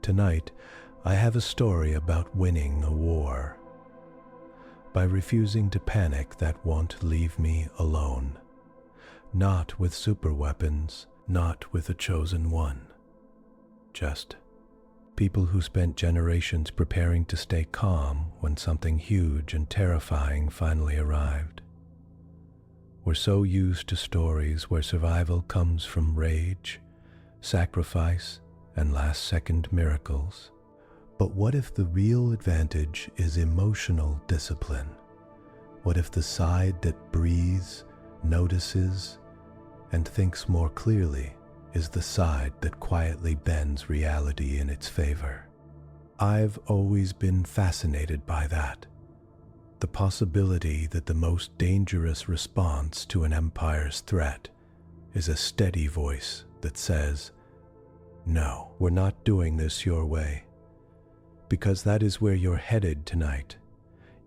tonight I have a story about winning a war. By refusing to panic that won't leave me alone. Not with superweapons, not with a chosen one. Just people who spent generations preparing to stay calm when something huge and terrifying finally arrived. We're so used to stories where survival comes from rage, sacrifice, and last-second miracles. But what if the real advantage is emotional discipline? What if the side that breathes, notices, and thinks more clearly is the side that quietly bends reality in its favor? I've always been fascinated by that. The possibility that the most dangerous response to an empire's threat is a steady voice that says, "No, we're not doing this your way." Because that is where you're headed tonight,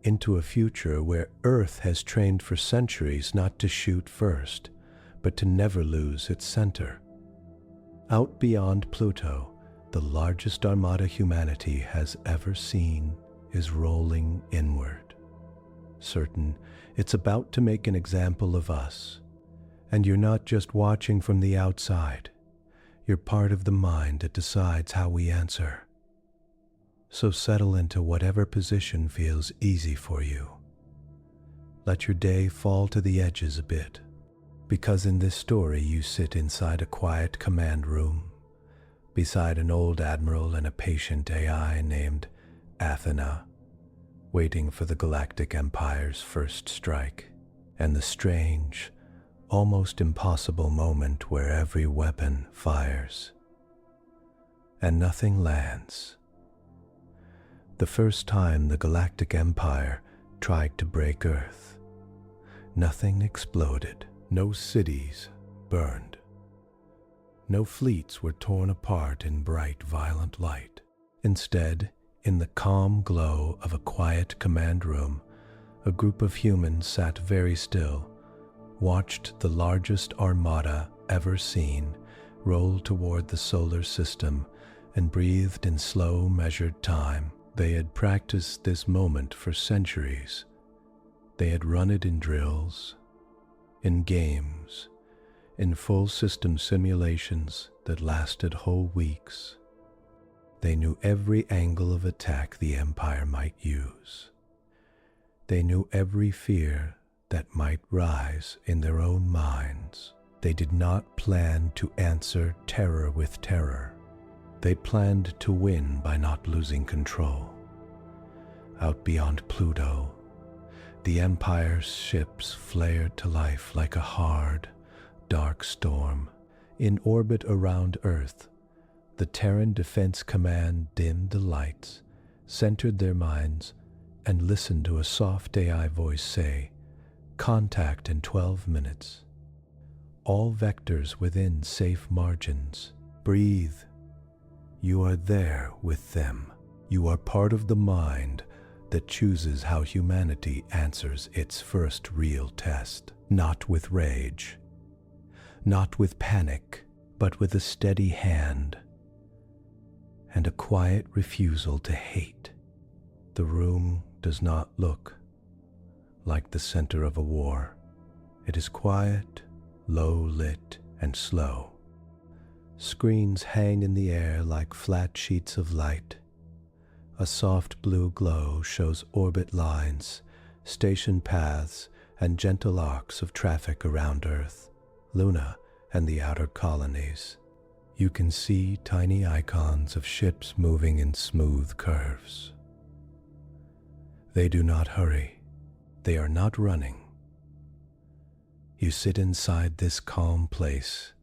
into a future where Earth has trained for centuries not to shoot first, but to never lose its center. Out beyond Pluto, the largest armada humanity has ever seen is rolling inward, certain it's about to make an example of us. And you're not just watching from the outside, you're part of the mind that decides how we answer. So settle into whatever position feels easy for you. Let your day fall to the edges a bit, because in this story you sit inside a quiet command room, beside an old admiral and a patient AI named ATHENA, waiting for the Galactic Empire's first strike, and the strange, almost impossible moment where every weapon fires, and nothing lands. The first time the Galactic Empire tried to break Earth, nothing exploded, no cities burned, no fleets were torn apart in bright, violent light. Instead, in the calm glow of a quiet command room, a group of humans sat very still, watched the largest armada ever seen roll toward the solar system, and breathed in slow, measured time. They had practiced this moment for centuries. They had run it in drills, in games, in full system simulations that lasted whole weeks. They knew every angle of attack the Empire might use. They knew every fear that might rise in their own minds. They did not plan to answer terror with terror. They planned to win by not losing control. Out beyond Pluto, the Empire's ships flared to life like a hard, dark storm. In orbit around Earth, the Terran Defense Command dimmed the lights, centered their minds, and listened to a soft AI voice say, "Contact in 12 minutes. All vectors within safe margins. Breathe. You are there with them. You are part of the mind that chooses how humanity answers its first real test. Not with rage, not with panic, but with a steady hand and a quiet refusal to hate." The room does not look like the center of a war. It is quiet, low-lit, and slow. Screens hang in the air like flat sheets of light. A soft blue glow shows orbit lines, station paths, and gentle arcs of traffic around Earth, Luna, and the outer colonies. You can see tiny icons of ships moving in smooth curves. They do not hurry. They are not running. You sit inside this calm place,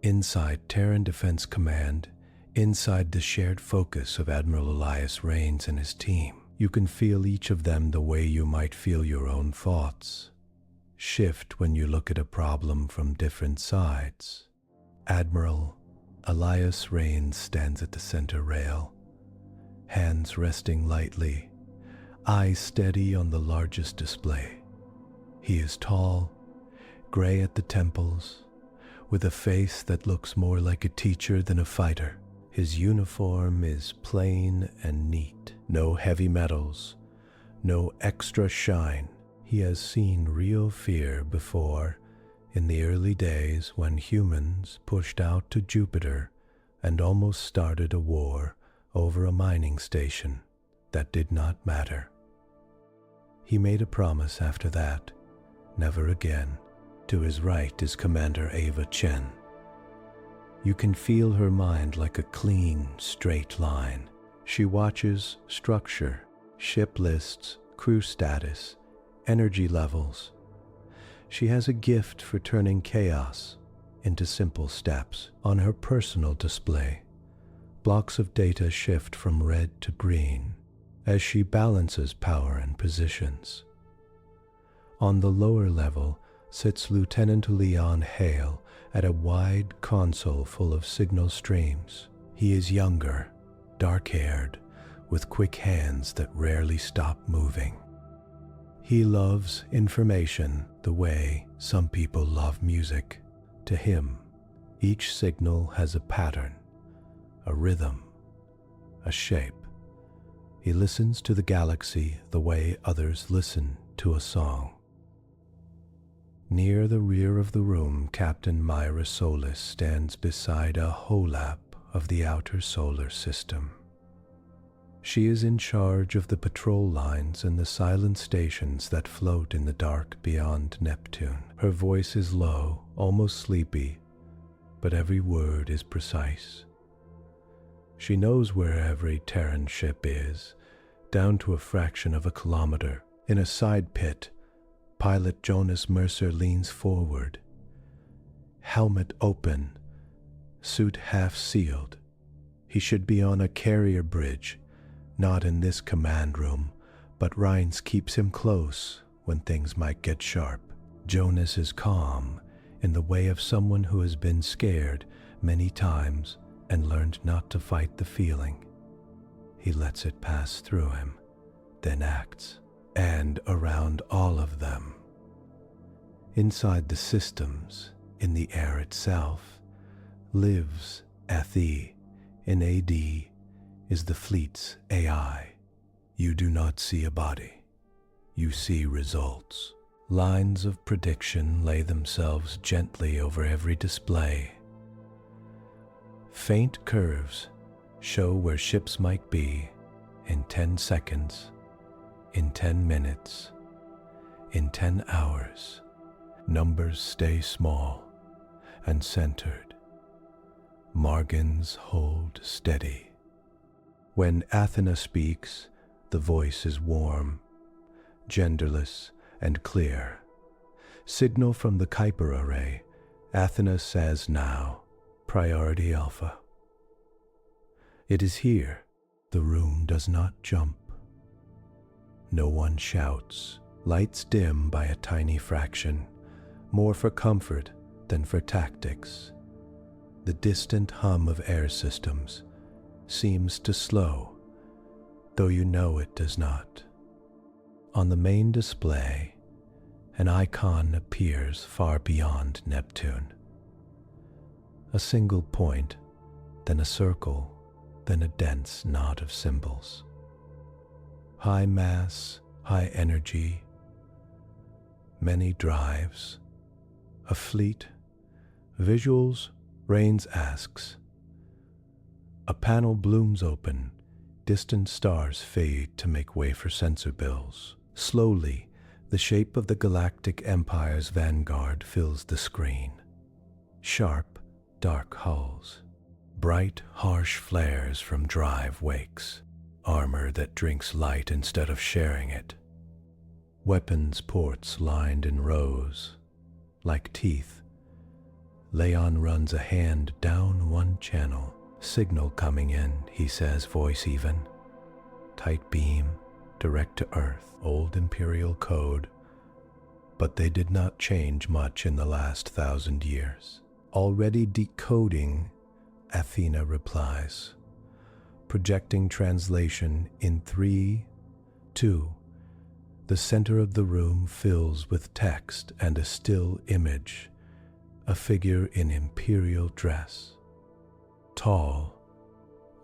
inside Terran Defense Command, inside the shared focus of Admiral Elias Reigns and his team. You can feel each of them the way you might feel your own thoughts shift when you look at a problem from different sides. Admiral Elias Reigns stands at the center rail, hands resting lightly, eyes steady on the largest display. He is tall, gray at the temples, with a face that looks more like a teacher than a fighter. His uniform is plain and neat. No heavy metals, no extra shine. He has seen real fear before in the early days when humans pushed out to Jupiter and almost started a war over a mining station that did not matter. He made a promise after that, never again. To his right is Commander Ava Chen. You can feel her mind like a clean, straight line. She watches structure, ship lists, crew status, energy levels. She has a gift for turning chaos into simple steps. On her personal display, blocks of data shift from red to green as she balances power and positions. On the lower level sits Lieutenant Leon Hale at a wide console full of signal streams. He is younger, dark-haired, with quick hands that rarely stop moving. He loves information the way some people love music. To him, each signal has a pattern, a rhythm, a shape. He listens to the galaxy the way others listen to a song. Near the rear of the room, Captain Myra Solis stands beside a holap of the outer solar system. She is in charge of the patrol lines and the silent stations that float in the dark beyond Neptune. Her voice is low, almost sleepy, but every word is precise. She knows where every Terran ship is, down to a fraction of a kilometer. In a side pit, Pilot Jonas Mercer leans forward, helmet open, suit half sealed. He should be on a carrier bridge, not in this command room, but Rhines keeps him close when things might get sharp. Jonas is calm, in the way of someone who has been scared many times and learned not to fight the feeling. He lets it pass through him, then acts. And around all of them, inside the systems, in the air itself, lives ATHENA. In AD is the fleet's AI. You do not see a body. You see results. Lines of prediction lay themselves gently over every display. Faint curves show where ships might be in 10 seconds, in 10 minutes, in 10 hours. Numbers stay small and centered. Margins hold steady. When Athena speaks, the voice is warm, genderless, and clear. Signal from the Kuiper array, Athena says now, Priority Alpha. It is here. The room does not jump. No one shouts. Lights dim by a tiny fraction, more for comfort than for tactics. The distant hum of air systems seems to slow, though you know it does not. On the main display, an icon appears far beyond Neptune. A single point, then a circle, then a dense knot of symbols. High mass, high energy, many drives, a fleet, visuals, Rains asks. A panel blooms open, distant stars fade to make way for sensor bills. Slowly, the shape of the Galactic Empire's vanguard fills the screen. Sharp, dark hulls, bright, harsh flares from drive wakes, armor that drinks light instead of sharing it. Weapons ports lined in rows, like teeth. Leon runs a hand down one channel. Signal coming in, he says, voice even. Tight beam, direct to Earth, old Imperial code. But they did not change much in the last 1,000 years. Already decoding, Athena replies. Projecting translation in 3, 2. The center of the room fills with text and a still image, a figure in imperial dress. Tall,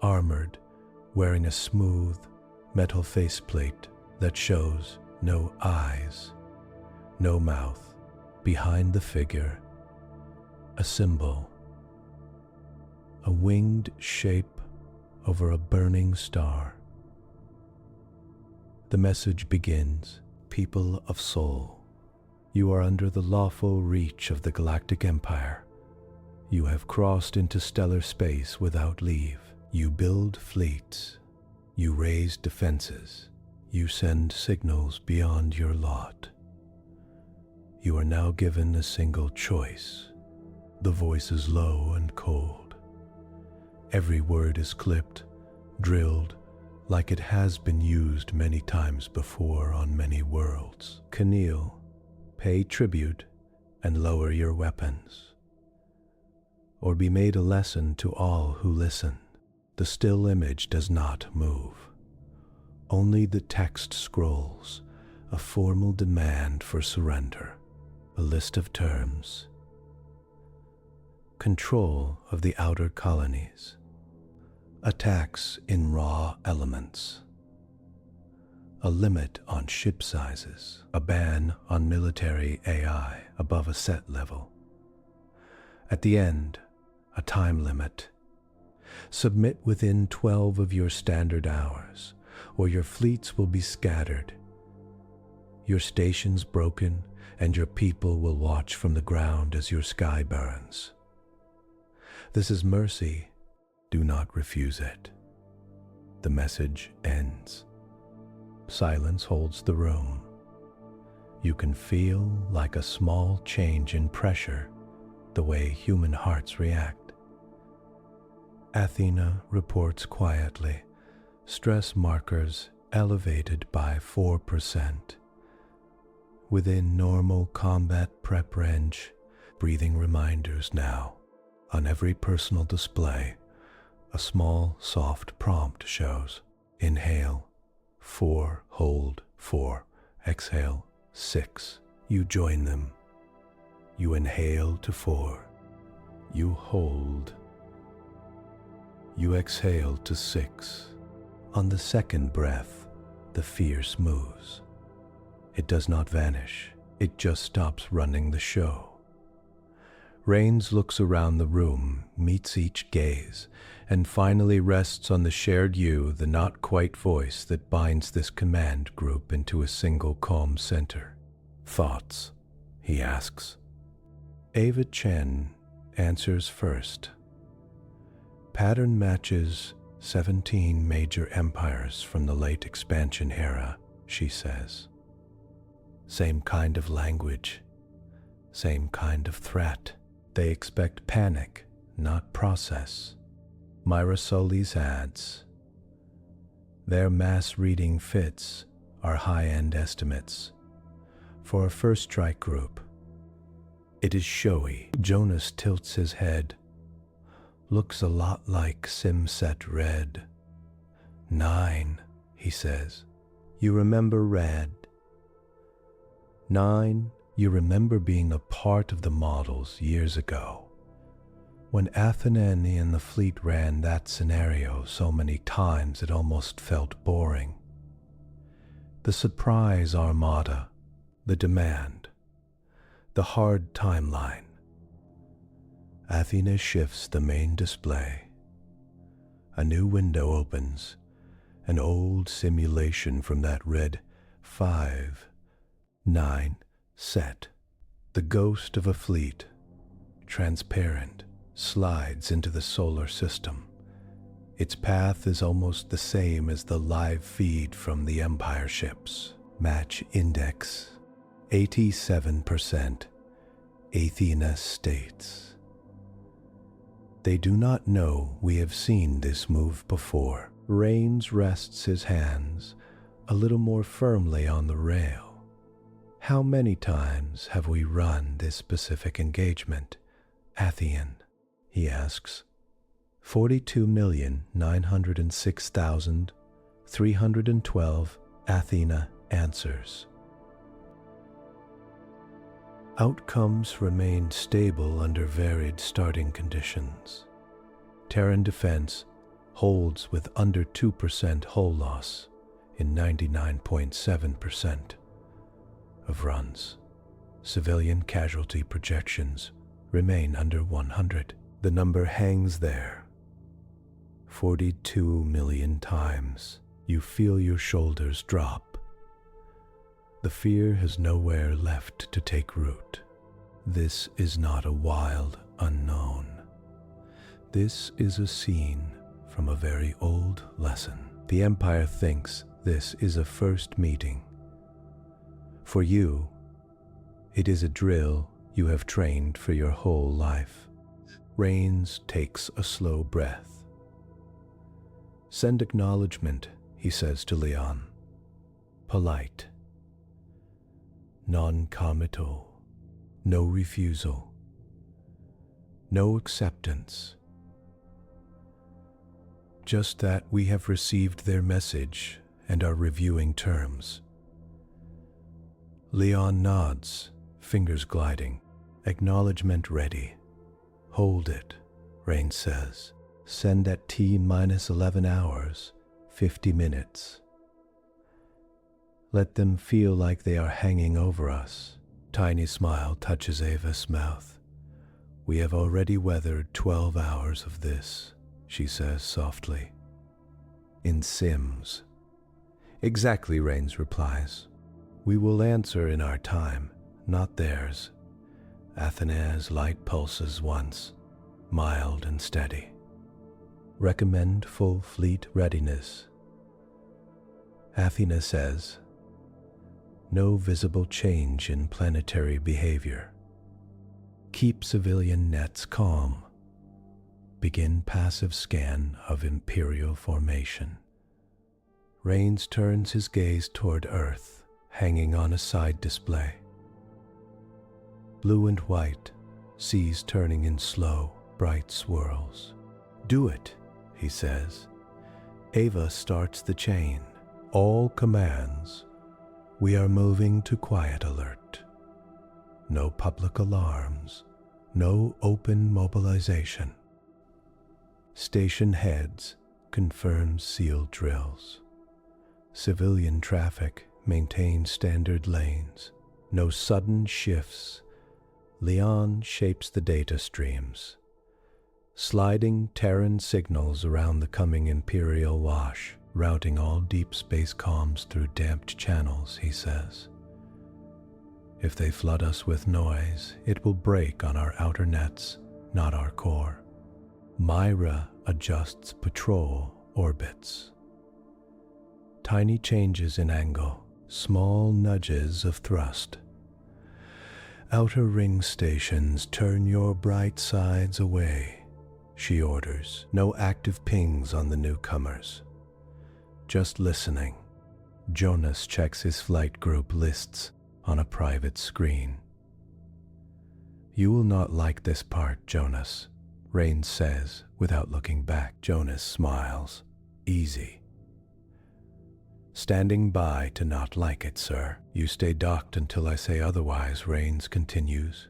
armored, wearing a smooth metal faceplate that shows no eyes, no mouth. Behind the figure, a symbol, a winged shape over a burning star. The message begins, "People of Sol, you are under the lawful reach of the Galactic Empire. You have crossed into stellar space without leave. You build fleets. You raise defenses. You send signals beyond your lot. You are now given a single choice." The voice is low and cold. Every word is clipped, drilled, like it has been used many times before on many worlds. "Kneel, pay tribute, and lower your weapons, or be made a lesson to all who listen." The still image does not move. Only the text scrolls, a formal demand for surrender, a list of terms. Control of the outer colonies. Attacks in raw elements. A limit on ship sizes. A ban on military AI above a set level. At the end, a time limit. Submit within 12 of your standard hours, or your fleets will be scattered, your stations broken, and your people will watch from the ground as your sky burns. This is mercy. Do not refuse it. The message ends. Silence holds the room. You can feel like a small change in pressure, the way human hearts react. ATHENA reports quietly, stress markers elevated by 4%. Within normal combat prep range, breathing reminders now. On every personal display, a small, soft prompt shows, "Inhale, 4, hold, 4, exhale, 6. You join them. You inhale to 4. You hold. You exhale to 6. On the second breath, the fierce moves. It does not vanish. It just stops running the show. Rains looks around the room, meets each gaze, and finally rests on the shared you, the not-quite voice that binds this command group into a single calm center. "Thoughts?" he asks. Ava Chen answers first. "Pattern matches 17 major empires from the late expansion era," she says. "Same kind of language, same kind of threat. They expect panic, not process." Myra Solis adds, "Their mass reading fits our high-end estimates. For a first strike group, it is showy." Jonas tilts his head. "Looks a lot like Simset Red." "9, he says. "You remember Red?" "9, you remember being a part of the models years ago, when ATHENA and the fleet ran that scenario so many times it almost felt boring. The surprise armada, the demand, the hard timeline." ATHENA shifts the main display. A new window opens, an old simulation from that red 5-9 set. The ghost of a fleet, transparent, slides into the solar system. Its path is almost the same as the live feed from the Empire ships. Match index 87%. ATHENA states, "They do not know we have seen this move before." Rains rests his hands a little more firmly on the rail. "How many times have we run this specific engagement, Athen?" he asks. 42,906,312, ATHENA answers. Outcomes remained stable under varied starting conditions. Terran Defense holds with under 2% hull loss in 99.7% of runs. Civilian casualty projections remain under 100. The number hangs there. 42 million times. You feel your shoulders drop. The fear has nowhere left to take root. This is not a wild unknown. This is a scene from a very old lesson. The Empire thinks this is a first meeting. For you, it is a drill you have trained for your whole life. Rains takes a slow breath. Send acknowledgement, he says to Leon. Polite. Non-committal. No refusal. No acceptance. Just that we have received their message and are reviewing terms. Leon nods, fingers gliding, acknowledgement ready. Hold it, Rain says. Send at T-11 hours, 50 minutes. Let them feel like they are hanging over us. Tiny smile touches Ava's mouth. We have already weathered 12 hours of this, she says softly. In Sims. Exactly, Rains replies. We will answer in our time, not theirs. ATHENA's light pulses once, mild and steady. Recommend full fleet readiness. ATHENA says, no visible change in planetary behavior. Keep civilian nets calm. Begin passive scan of Imperial formation. Rains turns his gaze toward Earth, hanging on a side display. Blue and white, seas turning in slow, bright swirls. Do it, he says. Ava starts the chain. All commands. We are moving to quiet alert. No public alarms. No open mobilization. Station heads confirms sealed drills. Civilian traffic maintains standard lanes. No sudden shifts. Leon shapes the data streams. Sliding Terran signals around the coming Imperial wash, routing all deep space comms through damped channels, he says. If they flood us with noise, it will break on our outer nets, not our core. Myra adjusts patrol orbits. Tiny changes in angle, small nudges of thrust. Outer ring stations, turn your bright sides away, she orders. No active pings on the newcomers. Just listening. Jonas checks his flight group lists on a private screen. You will not like this part, Jonas, Rain says without looking back. Jonas smiles. Easy. Standing by to not like it, sir. You stay docked until I say otherwise, Rains continues.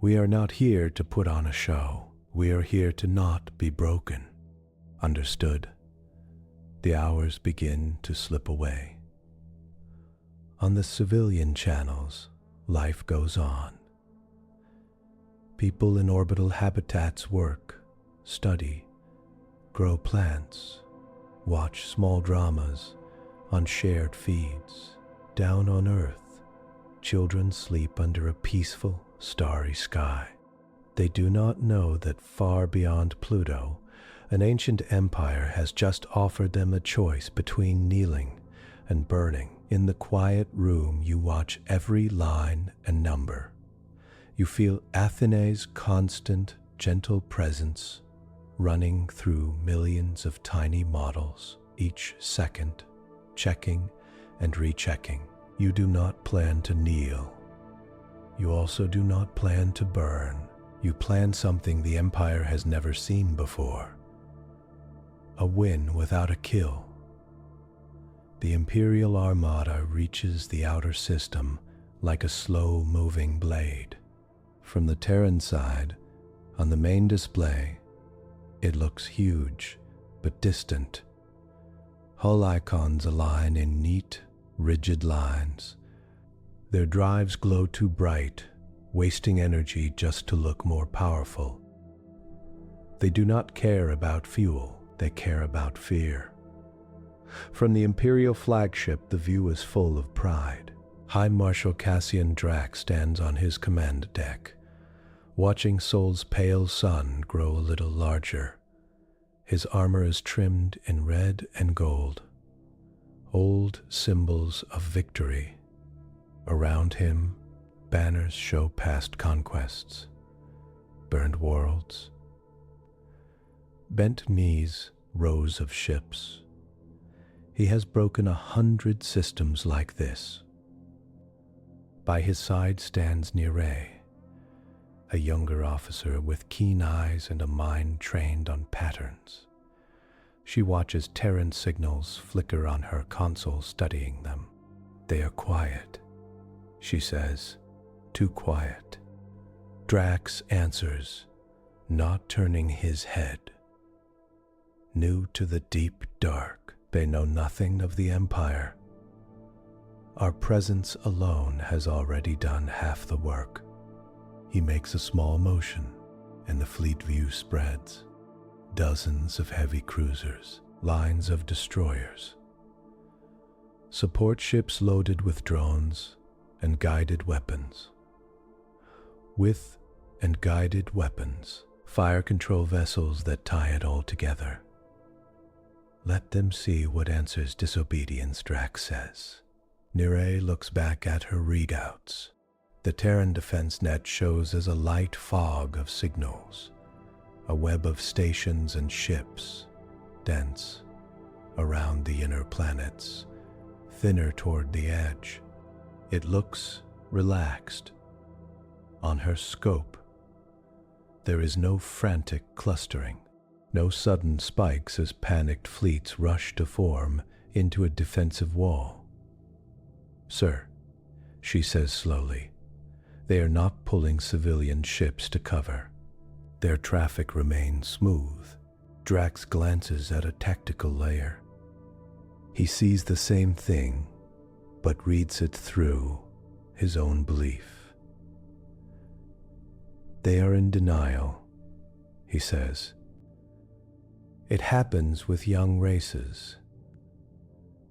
We are not here to put on a show. We are here to not be broken. Understood? The hours begin to slip away. On the civilian channels, life goes on. People in orbital habitats work, study, grow plants, watch small dramas on shared feeds. Down on Earth, children sleep under a peaceful, starry sky. They do not know that far beyond Pluto, an ancient empire has just offered them a choice between kneeling and burning. In the quiet room, you watch every line and number. You feel ATHENA's constant, gentle presence running through millions of tiny models each second, checking and rechecking. You do not plan to kneel. You also do not plan to burn. You plan something the Empire has never seen before. A win without a kill. The Imperial Armada reaches the outer system like a slow-moving blade. From the Terran side, on the main display, It looks huge, but distant. Hull icons align in neat, rigid lines. Their drives glow too bright, wasting energy just to look more powerful. They do not care about fuel, they care about fear. From the Imperial flagship, the view is full of pride. High Marshal Cassian Drax stands on his command deck, watching Sol's pale sun grow a little larger. His armor is trimmed in red and gold, old symbols of victory. Around him, banners show past conquests, burned worlds, bent knees, rows of ships. He has broken 100 systems like this. By his side stands Nire, a younger officer with keen eyes and a mind trained on patterns. She watches Terran signals flicker on her console, studying them. They are quiet, she says, too quiet. Drax answers, not turning his head. New to the deep dark, they know nothing of the Empire. Our presence alone has already done half the work. He makes a small motion, and the fleet view spreads. Dozens of heavy cruisers, lines of destroyers. Support ships loaded with drones and guided weapons. With and guided weapons, fire control vessels that tie it all together. Let them see what answers disobedience, Drax says. Nire looks back at her readouts. The Terran defense net shows as a light fog of signals, a web of stations and ships, dense around the inner planets, thinner toward the edge. It looks relaxed. On her scope, there is no frantic clustering, no sudden spikes as panicked fleets rush to form into a defensive wall. Sir, she says slowly, they are not pulling civilian ships to cover. Their traffic remains smooth. Drax glances at a tactical layer. He sees the same thing, but reads it through his own belief. They are in denial, he says. It happens with young races.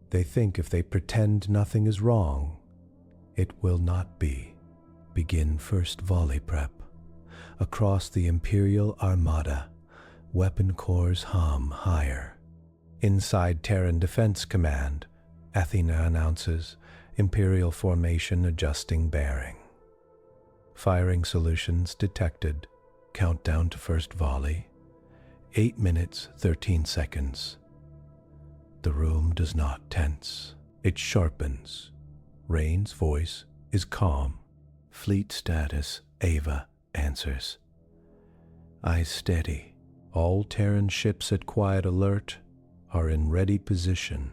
They think if they pretend nothing is wrong, it will not be. Begin first volley prep. Across the Imperial Armada, weapon cores hum higher. Inside Terran Defense Command, ATHENA announces Imperial formation adjusting bearing. Firing solutions detected. Countdown to first volley. 8 minutes, 13 seconds. The room does not tense. It sharpens. Rain's voice is calm. Fleet status, Ava answers. Eyes steady. All Terran ships at quiet alert are in ready position.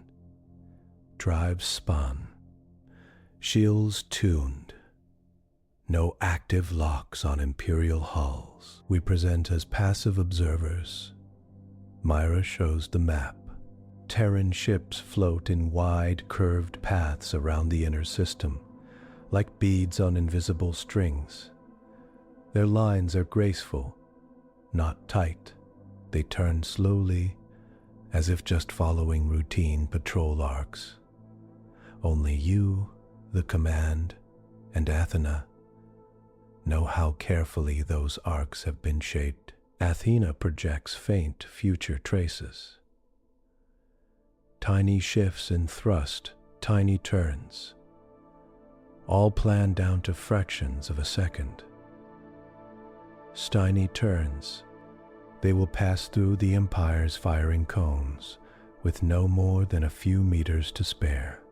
Drives spun. Shields tuned. No active locks on Imperial hulls. We present as passive observers. Myra shows the map. Terran ships float in wide, curved paths around the inner system, like beads on invisible strings. Their lines are graceful, not tight. They turn slowly, as if just following routine patrol arcs. Only you, the command, and ATHENA know how carefully those arcs have been shaped. ATHENA projects faint future traces. Tiny shifts in thrust, tiny turns, all planned down to fractions of a second. Tiny turns, they will pass through the Empire's firing cones with no more than a few meters to spare.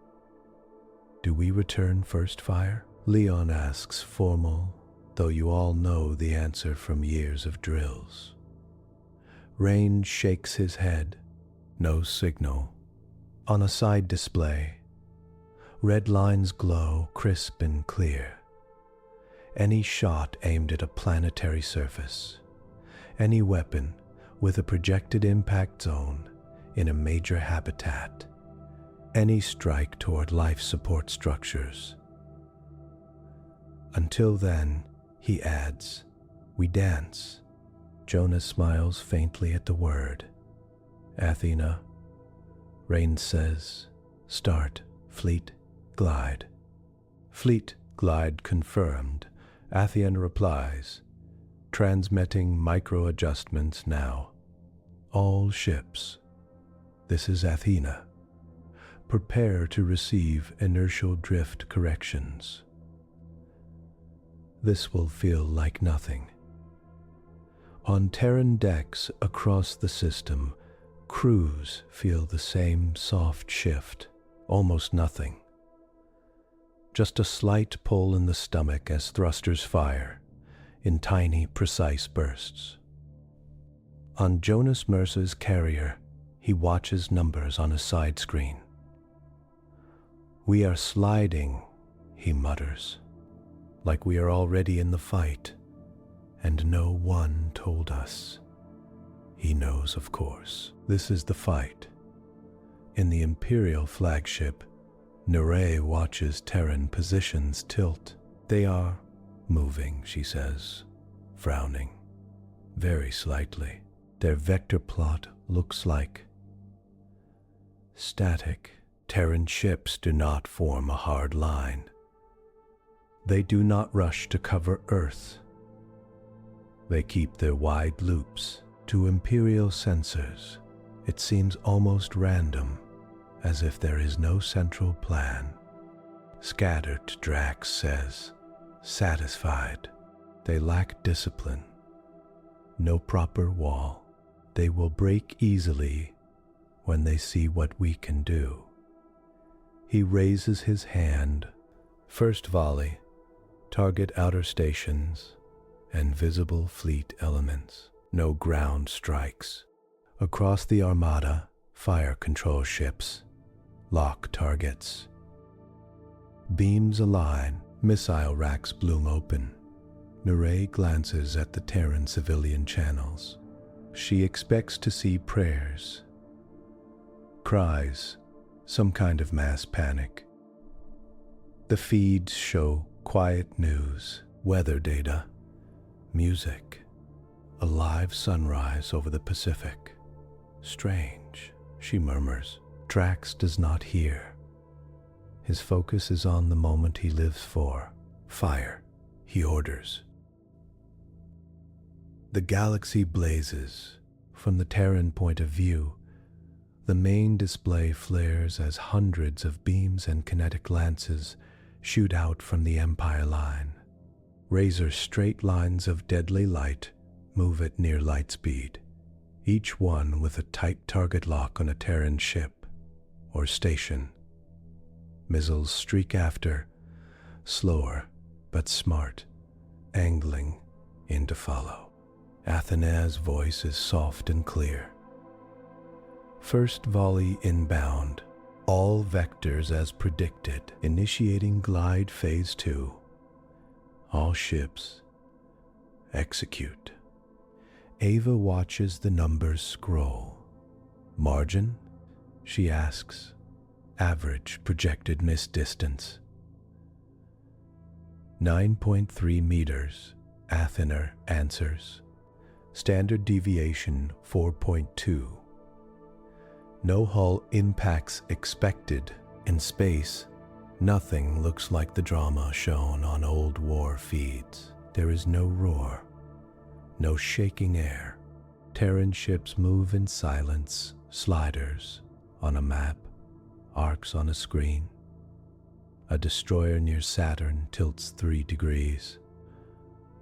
Do we return first fire? Leon asks, formal, though you all know the answer from years of drills. Rain shakes his head. No signal. On a side display, red lines glow crisp and clear. Any shot aimed at a planetary surface, any weapon with a projected impact zone in a major habitat. Any strike toward life support structures. Until then, he adds, we dance. Jonas smiles faintly at the word. Athena. Rain says, start, fleet, glide. Fleet, glide confirmed. Athena replies, transmitting micro-adjustments now. All ships. This is Athena. Prepare to receive inertial drift corrections. This will feel like nothing. On Terran decks across the system, crews feel the same soft shift, almost nothing. Just a slight pull in the stomach as thrusters fire, in tiny, precise bursts. On Jonas Mercer's carrier, he watches numbers on a side screen. We are sliding, he mutters, like we are already in the fight, and no one told us. He knows, of course. This is the fight. In the Imperial flagship, Nere watches Terran positions tilt. They are moving, she says, frowning, very slightly. Their vector plot looks like static. Terran ships do not form a hard line. They do not rush to cover Earth. They keep their wide loops. To Imperial sensors, it seems almost random, as if there is no central plan. Scattered, Drax says, satisfied. They lack discipline. No proper wall. They will break easily when they see what we can do. He raises his hand. First volley. Target outer stations and visible fleet elements. No ground strikes. Across the armada, fire control ships. Lock targets. Beams align, missile racks bloom open. Nere glances at the Terran civilian channels. She expects to see prayers, cries, some kind of mass panic. The feeds show quiet news, weather data, music, a live sunrise over the Pacific. Strange, she murmurs. Drax does not hear. His focus is on the moment he lives for. Fire, he orders. The galaxy blazes. From the Terran point of view, the main display flares as hundreds of beams and kinetic lances shoot out from the Empire line. Razor straight lines of deadly light move at near light speed, each one with a tight target lock on a Terran ship or station. Missiles streak after, slower but smart, angling in to follow. Athena's voice is soft and clear. First volley inbound, all vectors as predicted, initiating glide phase 2. All ships execute. Ava watches the numbers scroll. Margin? She asks. Average projected miss distance. 9.3 meters, Athena answers. Standard deviation 4.2. No hull impacts expected. In space, nothing looks like the drama shown on old war feeds. There is no roar, no shaking air. Terran ships move in silence, sliders on a map, arcs on a screen. A destroyer near Saturn tilts 3 degrees.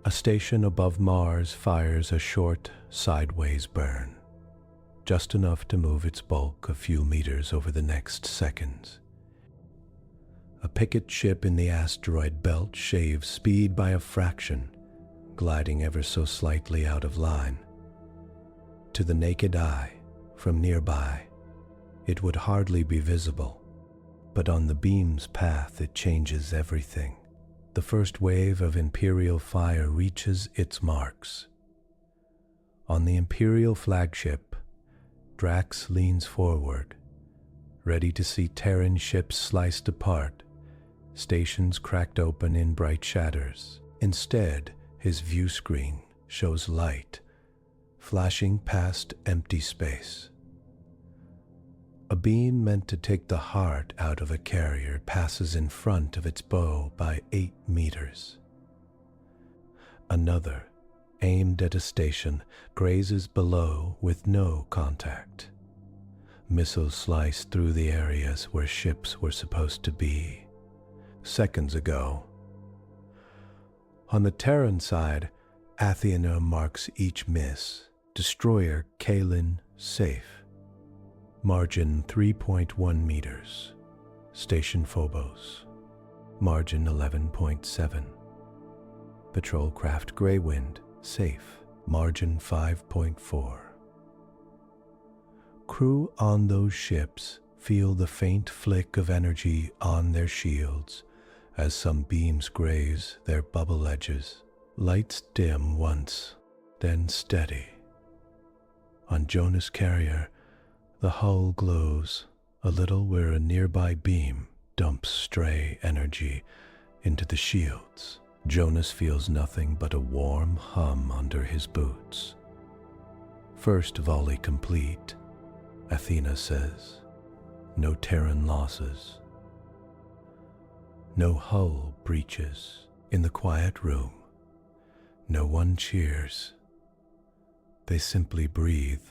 A station above Mars fires a short, sideways burn, just enough to move its bulk a few meters over the next seconds. A picket ship in the asteroid belt shaves speed by a fraction, gliding ever so slightly out of line. To the naked eye, from nearby, it would hardly be visible, but on the beam's path it changes everything. The first wave of Imperial fire reaches its marks. On the Imperial flagship, Drax leans forward, ready to see Terran ships sliced apart, stations cracked open in bright shatters. Instead, his view screen shows light, flashing past empty space. A beam meant to take the heart out of a carrier passes in front of its bow by 8 meters. Another, aimed at a station, grazes below with no contact. Missiles slice through the areas where ships were supposed to be. Seconds ago. On the Terran side, ATHENA marks each miss. Destroyer Kalen safe. Margin 3.1 meters. Station Phobos. Margin 11.7. Patrol craft Greywind safe. Margin 5.4. Crew on those ships feel the faint flick of energy on their shields as some beams graze their bubble edges. Lights dim once, then steady. On Jonas' carrier, the hull glows a little where a nearby beam dumps stray energy into the shields. Jonas feels nothing but a warm hum under his boots. First volley complete, ATHENA says. No Terran losses. No hull breaches. In the quiet room, no one cheers. They simply breathe.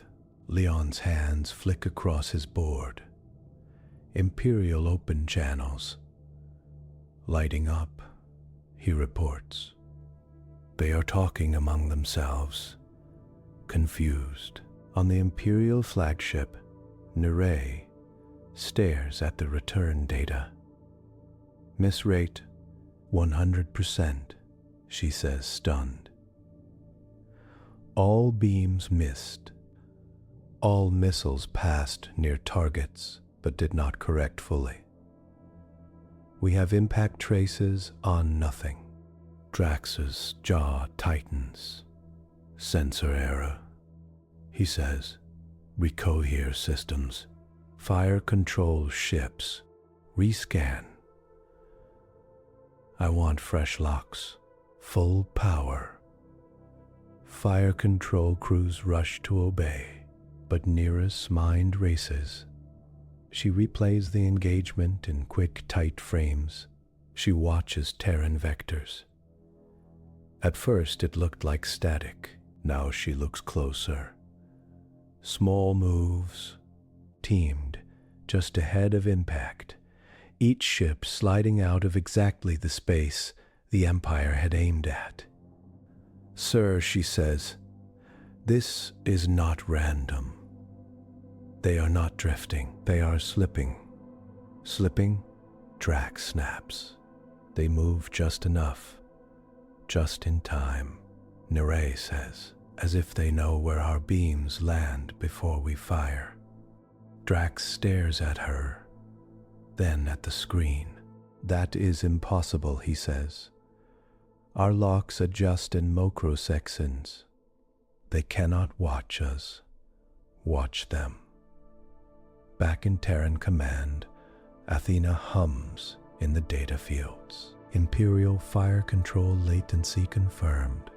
Leon's hands flick across his board. Imperial open channels. Lighting up, he reports. They are talking among themselves, confused. On the Imperial flagship, Neray stares at the return data. Miss rate 100%, she says, stunned. All beams missed. All missiles passed near targets, but did not correct fully. We have impact traces on nothing. Drax's jaw tightens. Sensor error, he says. Recohere systems. Fire control ships. Rescan. I want fresh locks. Full power. Fire control crews rush to obey, but Neera's mind races. She replays the engagement in quick, tight frames. She watches Terran vectors. At first it looked like static. Now she looks closer. Small moves, teamed, just ahead of impact. Each ship sliding out of exactly the space the Empire had aimed at. Sir, she says, this is not random. They are not drifting, they are slipping. Slipping, Drax snaps. They move just enough, just in time, Neray says, as if they know where our beams land before we fire. Drax stares at her, then at the screen. That is impossible, he says. Our locks adjust in microseconds. They cannot watch us. Watch them. Back in Terran Command, ATHENA hums in the data fields. Imperial fire control latency confirmed.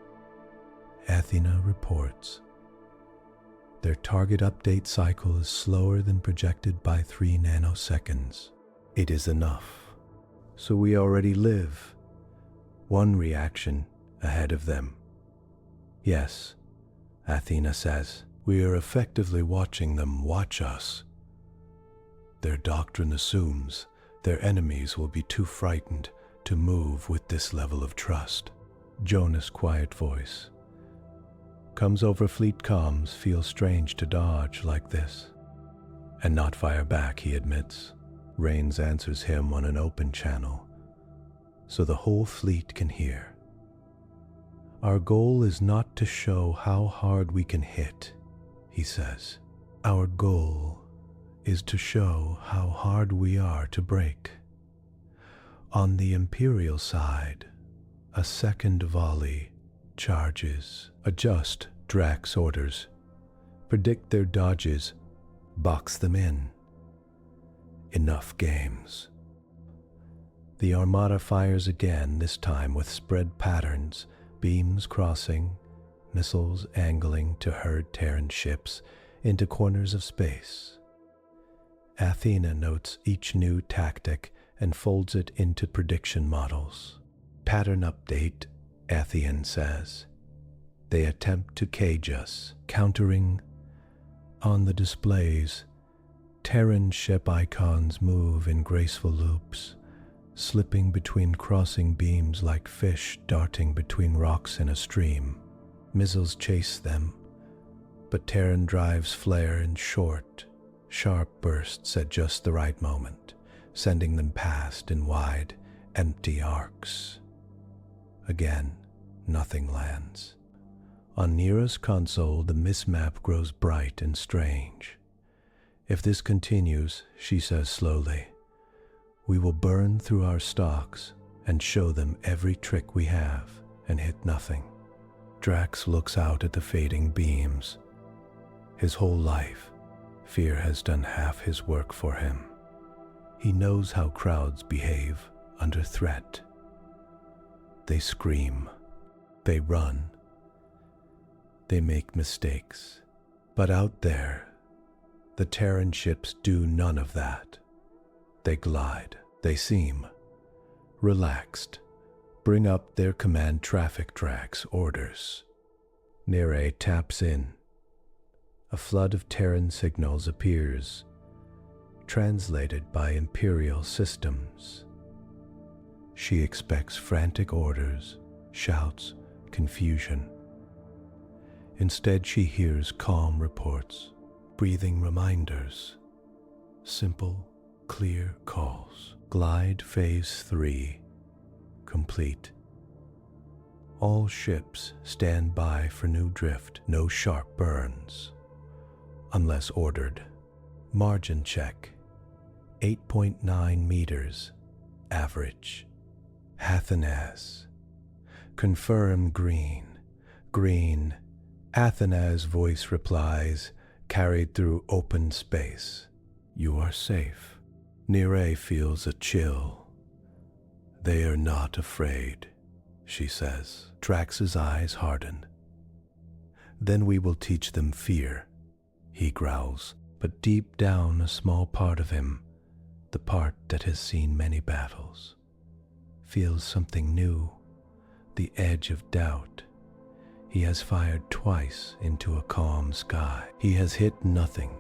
ATHENA reports. Their target update cycle is slower than projected by 3 nanoseconds. It is enough. So we already live. One reaction ahead of them. Yes, ATHENA says, we are effectively watching them watch us. Their doctrine assumes their enemies will be too frightened to move with this level of trust. Jonas' quiet voice comes over fleet comms, feels strange to dodge like this. And not fire back, he admits. Rains answers him on an open channel, so the whole fleet can hear. Our goal is not to show how hard we can hit, he says. Our goal is to show how hard we are to break. On the Imperial side, a second volley charges. Adjust Drax orders. Predict their dodges. Box them in. Enough games. The Armada fires again, this time with spread patterns, beams crossing, missiles angling to herd Terran ships into corners of space. ATHENA notes each new tactic and folds it into prediction models. Pattern update, ATHENA says. They attempt to cage us, countering. On the displays, Terran ship icons move in graceful loops, slipping between crossing beams like fish darting between rocks in a stream. Missiles chase them, but Terran drives flare in short, sharp bursts at just the right moment, sending them past in wide, empty arcs. Again, nothing lands. On Neera's console, the mismap grows bright and strange. If this continues, she says slowly, we will burn through our stocks and show them every trick we have and hit nothing. Drax looks out at the fading beams. His whole life, fear has done half his work for him. He knows how crowds behave under threat. They scream. They run. They make mistakes. But out there, the Terran ships do none of that. They glide. They seem relaxed, bring up their command traffic tracks orders. Neera taps in. A flood of Terran signals appears, translated by Imperial systems. She expects frantic orders, shouts, confusion. Instead, she hears calm reports, breathing reminders, simple, clear calls. Glide Phase 3, complete. All ships stand by for new drift, no sharp burns, unless ordered. Margin check, 8.9 meters, average. ATHENA's. Confirm green. Green. ATHENA's voice replies, carried through open space. You are safe. Neera feels a chill. They are not afraid, she says. Drax's eyes harden. Then we will teach them fear, he growls. But deep down, a small part of him, the part that has seen many battles, feels something new, the edge of doubt. He has fired twice into a calm sky. He has hit nothing,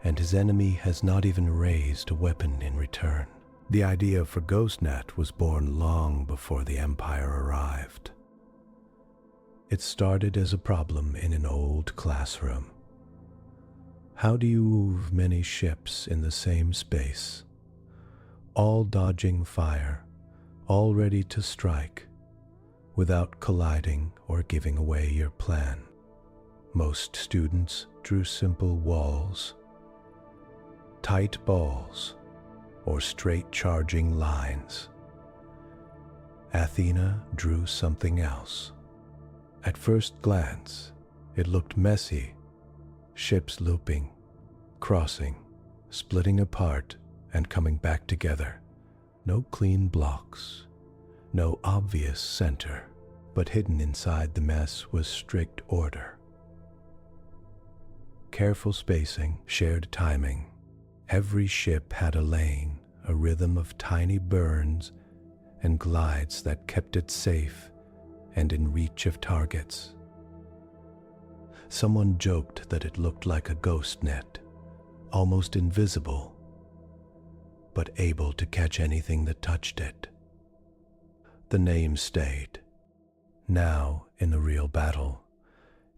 and his enemy has not even raised a weapon in return. The idea for Ghostnet was born long before the Empire arrived. It started as a problem in an old classroom. How do you move many ships in the same space, all dodging fire, all ready to strike, without colliding or giving away your plan? Most students drew simple walls, tight balls, or straight charging lines. ATHENA drew something else. At first glance, it looked messy. Ships looping, crossing, splitting apart, and coming back together. No clean blocks, no obvious center, but hidden inside the mess was strict order. Careful spacing, shared timing. Every ship had a lane, a rhythm of tiny burns and glides that kept it safe and in reach of targets. Someone joked that it looked like a ghost net, almost invisible, but able to catch anything that touched it. The name stayed. Now, in the real battle,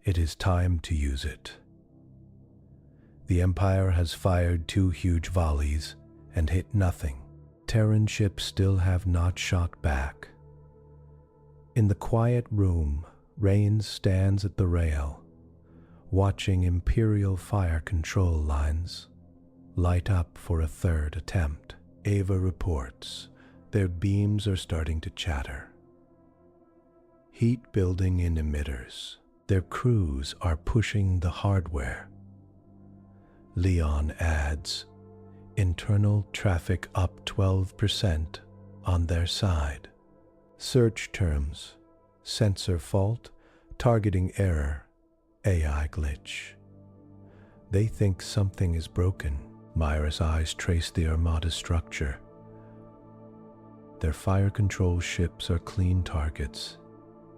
it is time to use it. The Empire has fired 2 huge volleys and hit nothing. Terran ships still have not shot back. In the quiet room, Rain stands at the rail, watching Imperial fire control lines light up for a 3rd attempt. Ava reports their beams are starting to chatter. Heat building in emitters, Their crews are pushing the hardware. Leon adds, internal traffic up 12% on their side. Search terms, sensor fault, targeting error, AI glitch. They think something is broken. Myra's eyes trace the Armada structure. Their fire control ships are clean targets,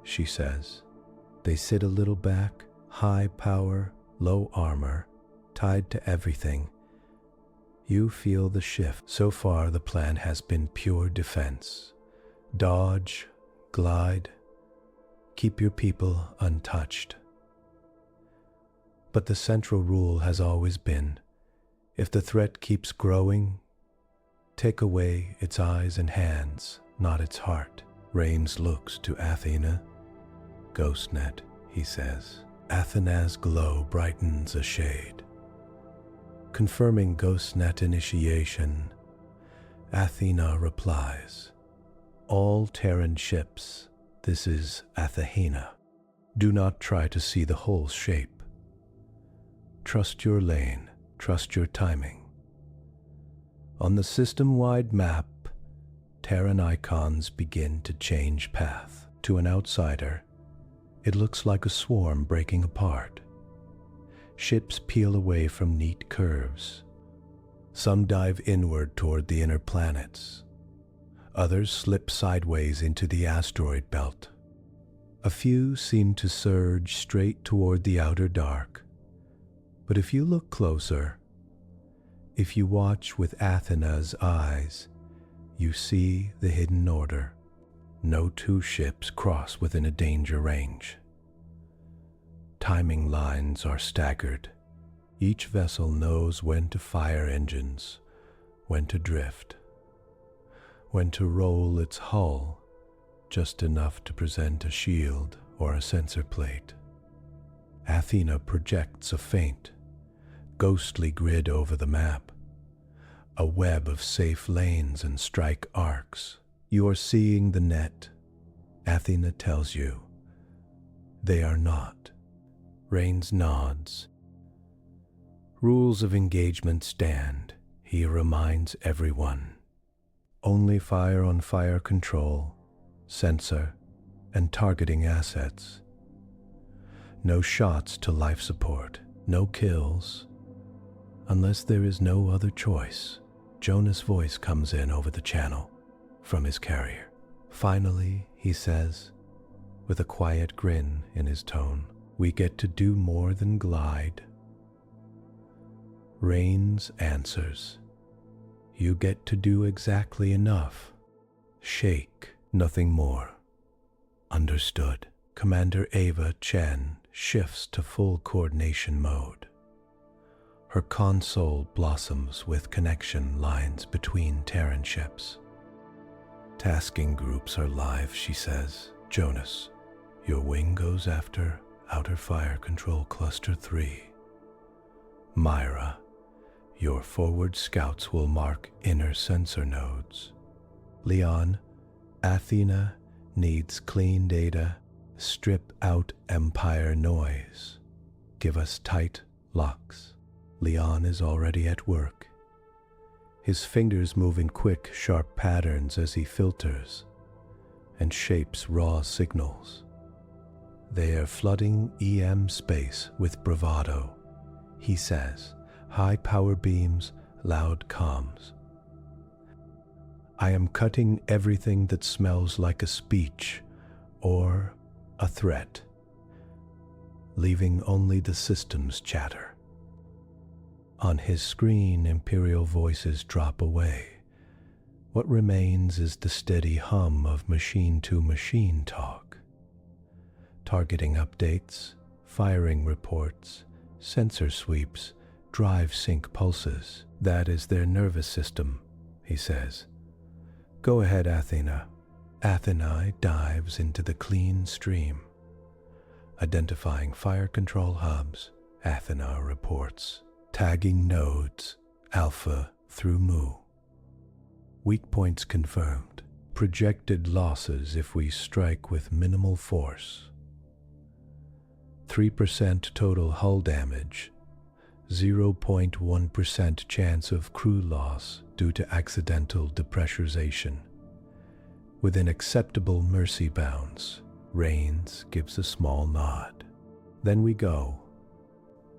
she says. They sit a little back, high power, low armor, tied to everything. You feel the shift. So far, the plan has been pure defense. Dodge, glide, keep your people untouched. But the central rule has always been, if the threat keeps growing, take away its eyes and hands, not its heart. Rains looks to Athena. Ghostnet, he says. Athena's glow brightens a shade. Confirming Ghostnet initiation, Athena replies, all Terran ships, this is ATHENA. Do not try to see the whole shape. Trust your lane, trust your timing. On the system-wide map, Terran icons begin to change path. To an outsider, it looks like a swarm breaking apart. Ships peel away from neat curves. Some dive inward toward the inner planets. Others slip sideways into the asteroid belt. A few seem to surge straight toward the outer dark. But if you look closer, if you watch with Athena's eyes, you see the hidden order. No two ships cross within a danger range. Timing lines are staggered. Each vessel knows when to fire engines, when to drift, when to roll its hull just enough to present a shield or a sensor plate. Athena projects a faint, ghostly grid over the map, a web of safe lanes and strike arcs. You are seeing the net. Athena tells you. They are not. Rains nods. Rules of engagement stand, he reminds everyone. Only fire on fire control, sensor, and targeting assets. No shots to life support, no kills. Unless there is no other choice. Jonah's voice comes in over the channel from his carrier. Finally, he says, with a quiet grin in his tone, we get to do more than glide. Rains answers, you get to do exactly enough. Shake, nothing more. Understood. Commander Ava Chen shifts to full coordination mode. Her console blossoms with connection lines between Terran ships. Tasking groups are live, she says. Jonas, your wing goes after Outer Fire Control Cluster 3. Myra, your forward scouts will mark inner sensor nodes. Leon, Athena needs clean data. Strip out Empire noise. Give us tight locks. Leon is already at work. His fingers move in quick, sharp patterns as he filters and shapes raw signals. They are flooding EM space with bravado, he says, high power beams, loud comms. I am cutting everything that smells like a speech or a threat, leaving only the system's chatter. On his screen, Imperial voices drop away. What remains is the steady hum of machine-to-machine talk. Targeting updates, firing reports, sensor sweeps, drive sync pulses. That is their nervous system, he says. Go ahead, Athena. Athena dives into the clean stream. Identifying fire control hubs, Athena reports. Tagging nodes, Alpha through Mu. Weak points confirmed. Projected losses if we strike with minimal force. 3% total hull damage, 0.1% chance of crew loss due to accidental depressurization. Within acceptable mercy bounds, Rains gives a small nod. Then we go.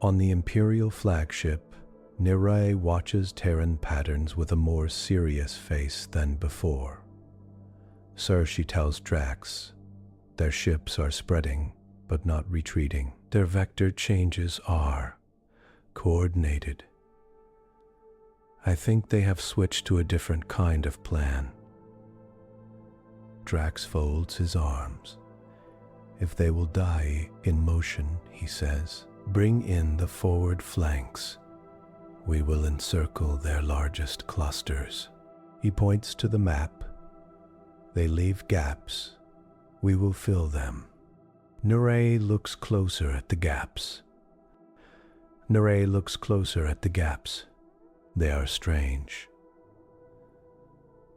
On the Imperial flagship, Nirai watches Terran patterns with a more serious face than before. Sir, she tells Drax, their ships are spreading, but not retreating. Their vector changes are coordinated. I think they have switched to a different kind of plan. Drax folds his arms. If they will die in motion, he says, bring in the forward flanks. We will encircle their largest clusters. He points to the map. They leave gaps. We will fill them. Nirai looks closer at the gaps. They are strange.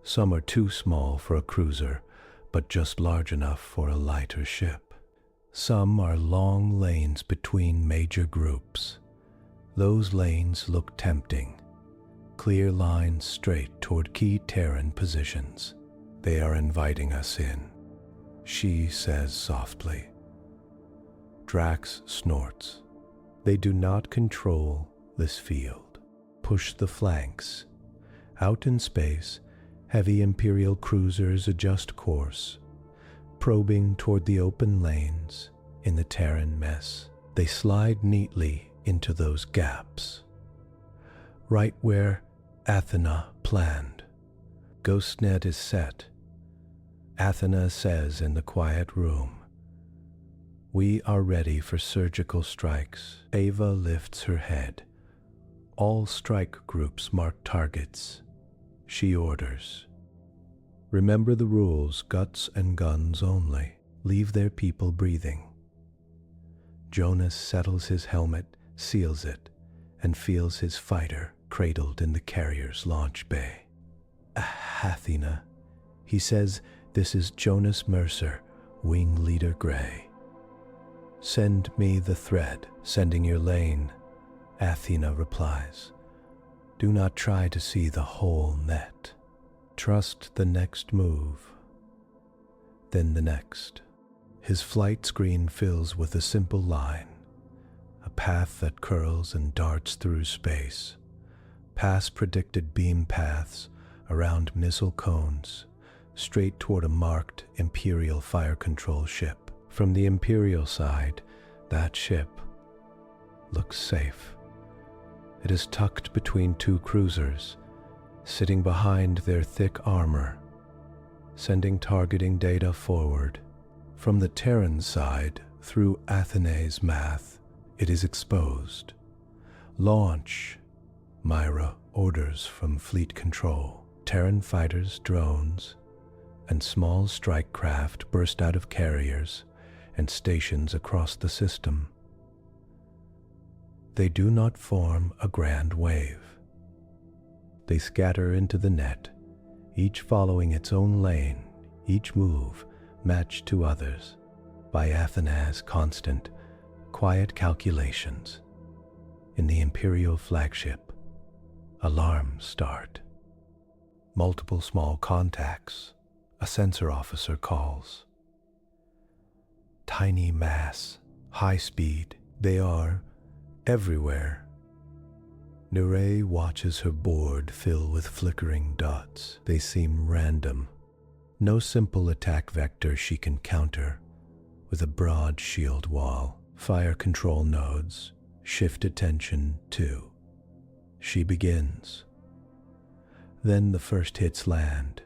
Some are too small for a cruiser, but just large enough for a lighter ship. Some are long lanes between major groups. Those lanes look tempting. Clear lines straight toward key Terran positions. They are inviting us in, she says softly. Drax snorts. They do not control this field. Push the flanks. Out in space, heavy Imperial cruisers adjust course, probing toward the open lanes in the Terran mess. They slide neatly into those gaps, right where ATHENA planned. Ghostnet is set. ATHENA says in the quiet room, we are ready for surgical strikes. Ava lifts her head. All strike groups mark targets. She orders. Remember the rules, guts and guns only. Leave their people breathing. Jonas settles his helmet, seals it, and feels his fighter cradled in the carrier's launch bay. ATHENA, he says, this is Jonas Mercer, Wing Leader Gray. Send me the thread. Sending your lane, ATHENA replies. Do not try to see the whole net. Trust the next move, then the next. His flight screen fills with a simple line, a path that curls and darts through space, past predicted beam paths around missile cones, straight toward a marked Imperial fire control ship. From the Imperial side, that ship looks safe. It is tucked between two cruisers, sitting behind their thick armor, sending targeting data forward. From the Terran side, through ATHENA's math, it is exposed. Launch, Myra orders from fleet control. Terran fighters, drones, and small strike craft burst out of carriers and stations across the system. They do not form a grand wave. They scatter into the net, each following its own lane, each move matched to others by ATHENA's constant, quiet calculations. In the Imperial flagship, alarms start. Multiple small contacts, a sensor officer calls. Tiny mass, high speed, they are everywhere. Nirai watches her board fill with flickering dots. They seem random. No simple attack vector she can counter with a broad shield wall. Fire control nodes shift attention to. She begins. Then the first hits land.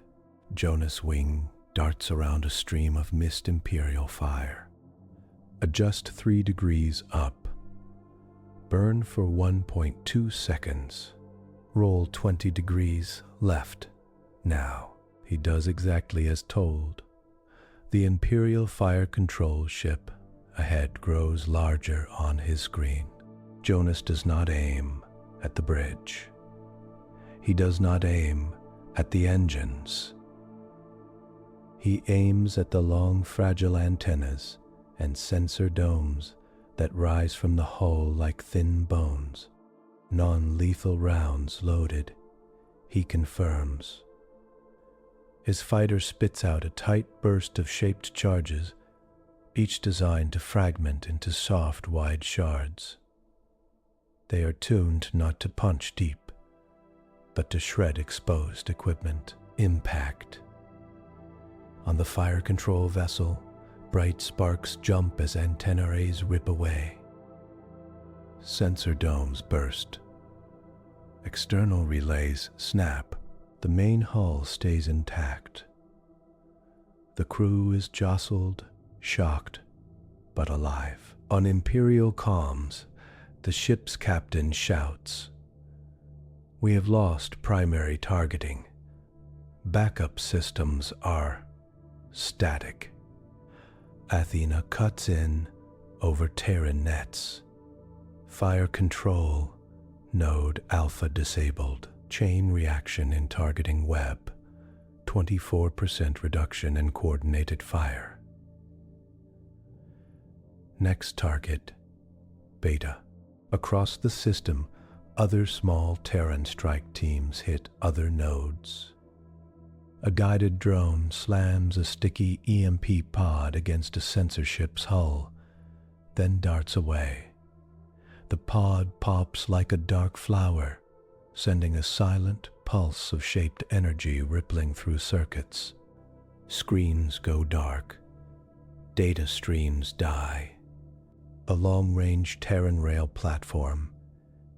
Jonas' wing darts around a stream of mist Imperial fire. Adjust 3 degrees up. Burn for 1.2 seconds. Roll 20 degrees left. Now, he does exactly as told. The Imperial fire control ship ahead grows larger on his screen. Jonas does not aim at the bridge. He does not aim at the engines. He aims at the long, fragile antennas and sensor domes that rise from the hull like thin bones. Non-lethal rounds loaded, he confirms. His fighter spits out a tight burst of shaped charges, each designed to fragment into soft, wide shards. They are tuned not to punch deep, but to shred exposed equipment. Impact. On the fire control vessel, bright sparks jump as antenna rays rip away. Sensor domes burst. External relays snap. The main hull stays intact. The crew is jostled, shocked, but alive. On Imperial comms, the ship's captain shouts, "We have lost primary targeting. Backup systems are static." Athena cuts in over Terran nets. Fire control, node alpha disabled. Chain reaction in targeting web. 24% reduction in coordinated fire. Next target, Beta. Across the system, other small Terran strike teams hit other nodes. A guided drone slams a sticky EMP pod against a sensor ship's hull, then darts away. The pod pops like a dark flower, sending a silent pulse of shaped energy rippling through circuits. Screens go dark. Data streams die. A long-range Terran rail platform,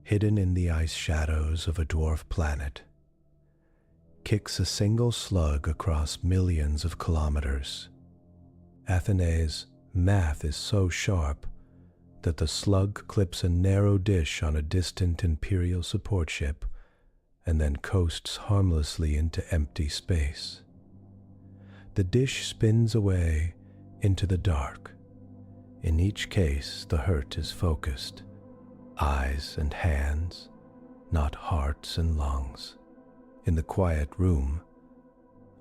hidden in the ice shadows of a dwarf planet, kicks a single slug across millions of kilometers. ATHENA's math is so sharp that the slug clips a narrow dish on a distant Imperial support ship and then coasts harmlessly into empty space. The dish spins away into the dark. In each case, the hurt is focused. Eyes and hands, not hearts and lungs. In the quiet room,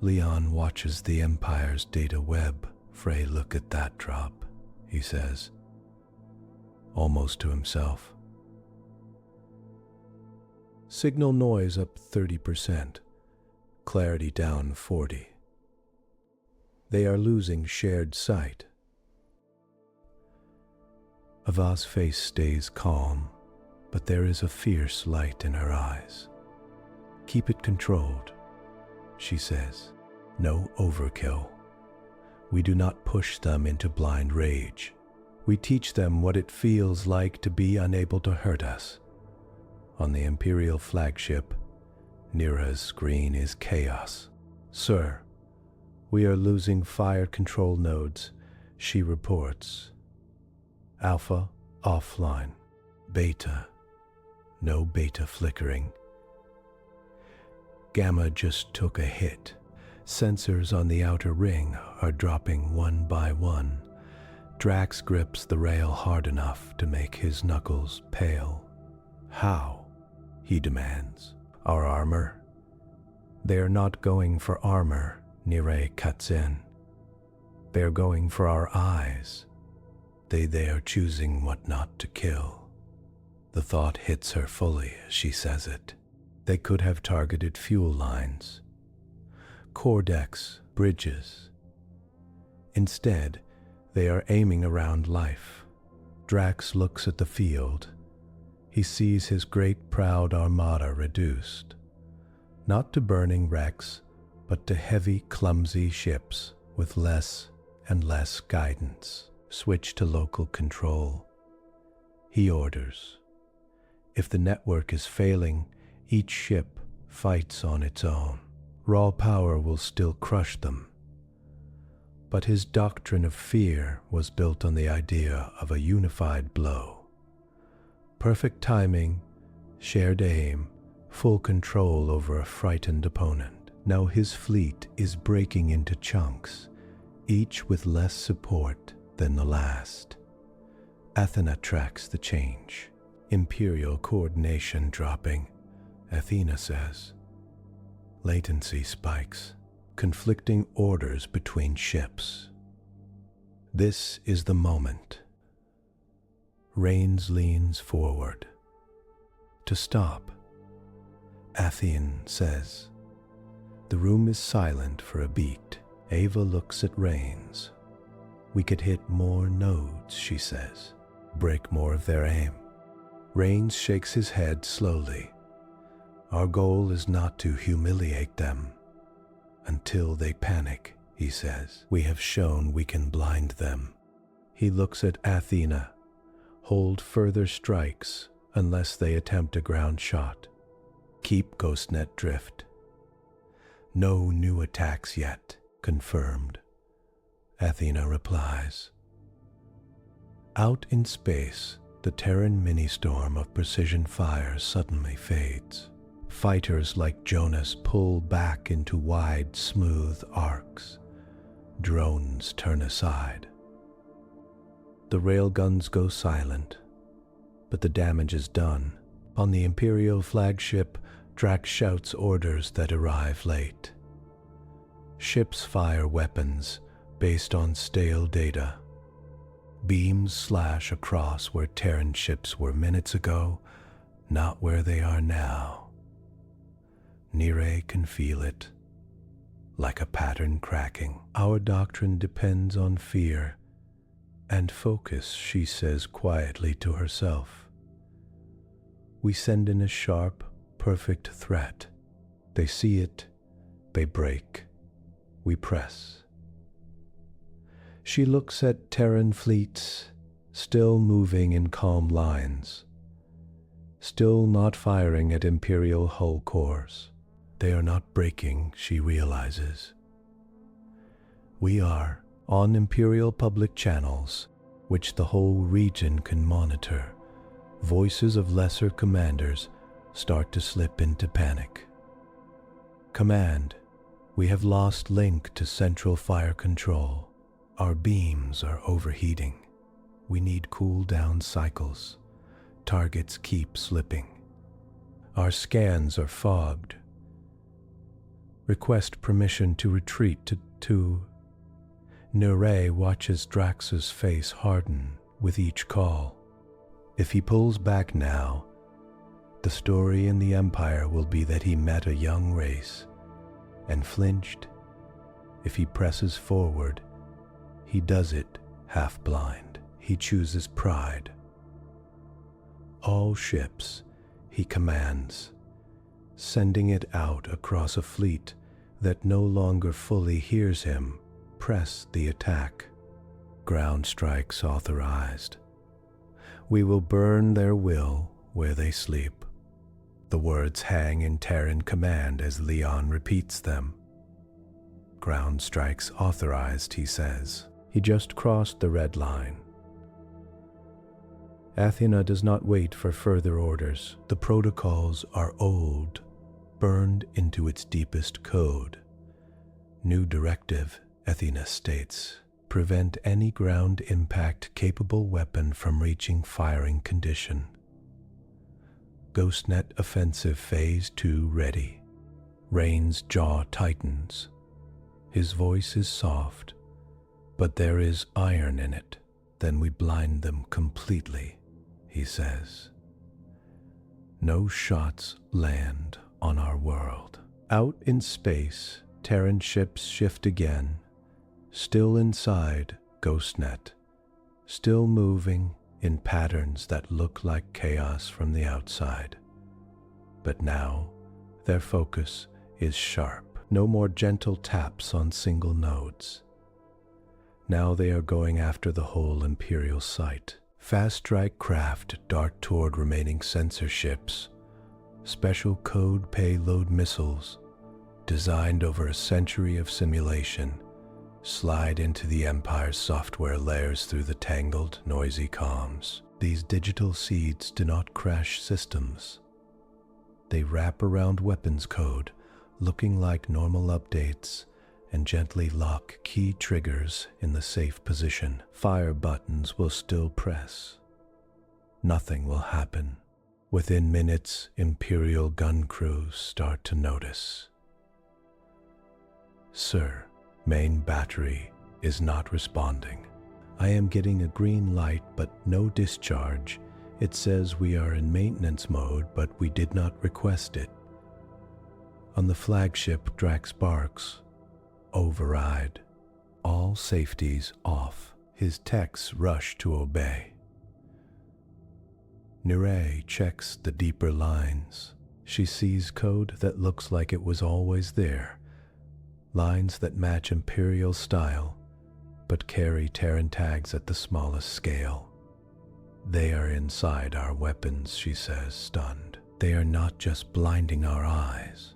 Leon watches the Empire's data web fray. "Look at that drop," he says, almost to himself. Signal noise up 30%, clarity down 40%. They are losing shared sight. Ava's face stays calm, but there is a fierce light in her eyes. "Keep it controlled," she says. "No overkill. We do not push them into blind rage. We teach them what it feels like to be unable to hurt us." On the Imperial flagship, Nira's screen is chaos. "Sir, we are losing fire control nodes," she reports. "Alpha offline. Beta. No beta flickering. Gamma just took a hit. Sensors on the outer ring are dropping one by one." Drax grips the rail hard enough to make his knuckles pale. "How?" he demands. "Our armor?" "They are not going for armor," Nire cuts in. "They are going for our eyes. They are choosing what not to kill." The thought hits her fully as she says it. They could have targeted fuel lines, core decks, bridges. Instead, they are aiming around life. Drax looks at the field. He sees his great proud armada reduced, not to burning wrecks, but to heavy, clumsy ships with less and less guidance. "Switch to local control," he orders. If the network is failing, each ship fights on its own. Raw power will still crush them. But his doctrine of fear was built on the idea of a unified blow. Perfect timing, shared aim, full control over a frightened opponent. Now his fleet is breaking into chunks, each with less support than the last. Athena tracks the change. Imperial coordination dropping, Athena says. Latency spikes, conflicting orders between ships. This is the moment. Rains leans forward. To stop. ATHENA says. The room is silent for a beat. Ava looks at Rains. We could hit more nodes, she says. Break more of their aim. Rains shakes his head slowly. Our goal is not to humiliate them. Until they panic, he says. We have shown we can blind them. He looks at ATHENA. Hold further strikes unless they attempt a ground shot. Keep Ghostnet drift. No new attacks yet, confirmed. ATHENA replies. Out in space, the Terran mini-storm of precision fire suddenly fades. Fighters like Jonas pull back into wide, smooth arcs. Drones turn aside. The railguns go silent, but the damage is done. On the Imperial flagship, Drax shouts orders that arrive late. Ships fire weapons based on stale data. Beams slash across where Terran ships were minutes ago, not where they are now. Nire can feel it, like a pattern cracking. Our doctrine depends on fear and focus, she says quietly to herself. We send in a sharp, perfect threat. They see it, they break. We press. She looks at Terran fleets, still moving in calm lines, still not firing at Imperial hull cores. They are not breaking, she realizes. We are on Imperial public channels, which the whole region can monitor. Voices of lesser commanders start to slip into panic. Command, we have lost link to central fire control. Our beams are overheating. We need cool-down cycles. Targets keep slipping. Our scans are fogged. Request permission to retreat to Nire watches Drax's face harden with each call. If he pulls back now, the story in the Empire will be that he met a young race and flinched. If he presses forward, he does it half-blind. He chooses pride. All ships, he commands, sending it out across a fleet that no longer fully hears him, press the attack. Ground strikes authorized. We will burn their will where they sleep. The words hang in Terran command as Leon repeats them. Ground strikes authorized, he says. He just crossed the red line. ATHENA does not wait for further orders. The protocols are old, burned into its deepest code. New directive, ATHENA states, prevent any ground impact-capable weapon from reaching firing condition. Ghostnet offensive phase 2 ready. Rain's jaw tightens. His voice is soft, but there is iron in it. Then we blind them completely, he says. No shots land on our world. Out in space, Terran ships shift again, still inside Ghostnet, still moving in patterns that look like chaos from the outside. But now, their focus is sharp. No more gentle taps on single nodes. Now they are going after the whole Imperial site. Fast strike craft dart toward remaining sensor ships. Special code payload missiles, designed over a century of simulation, slide into the Empire's software layers through the tangled, noisy comms. These digital seeds do not crash systems. They wrap around weapons code, looking like normal updates, and gently lock key triggers in the safe position. Fire buttons will still press. Nothing will happen. Within minutes, Imperial gun crews start to notice. Sir, main battery is not responding. I am getting a green light but no discharge. It says we are in maintenance mode, but we did not request it. On the flagship, Drax barks, "Override. All safeties off." His techs rush to obey. Nirei checks the deeper lines. She sees code that looks like it was always there. Lines that match Imperial style, but carry Terran tags at the smallest scale. "They are inside our weapons," she says, stunned. "They are not just blinding our eyes.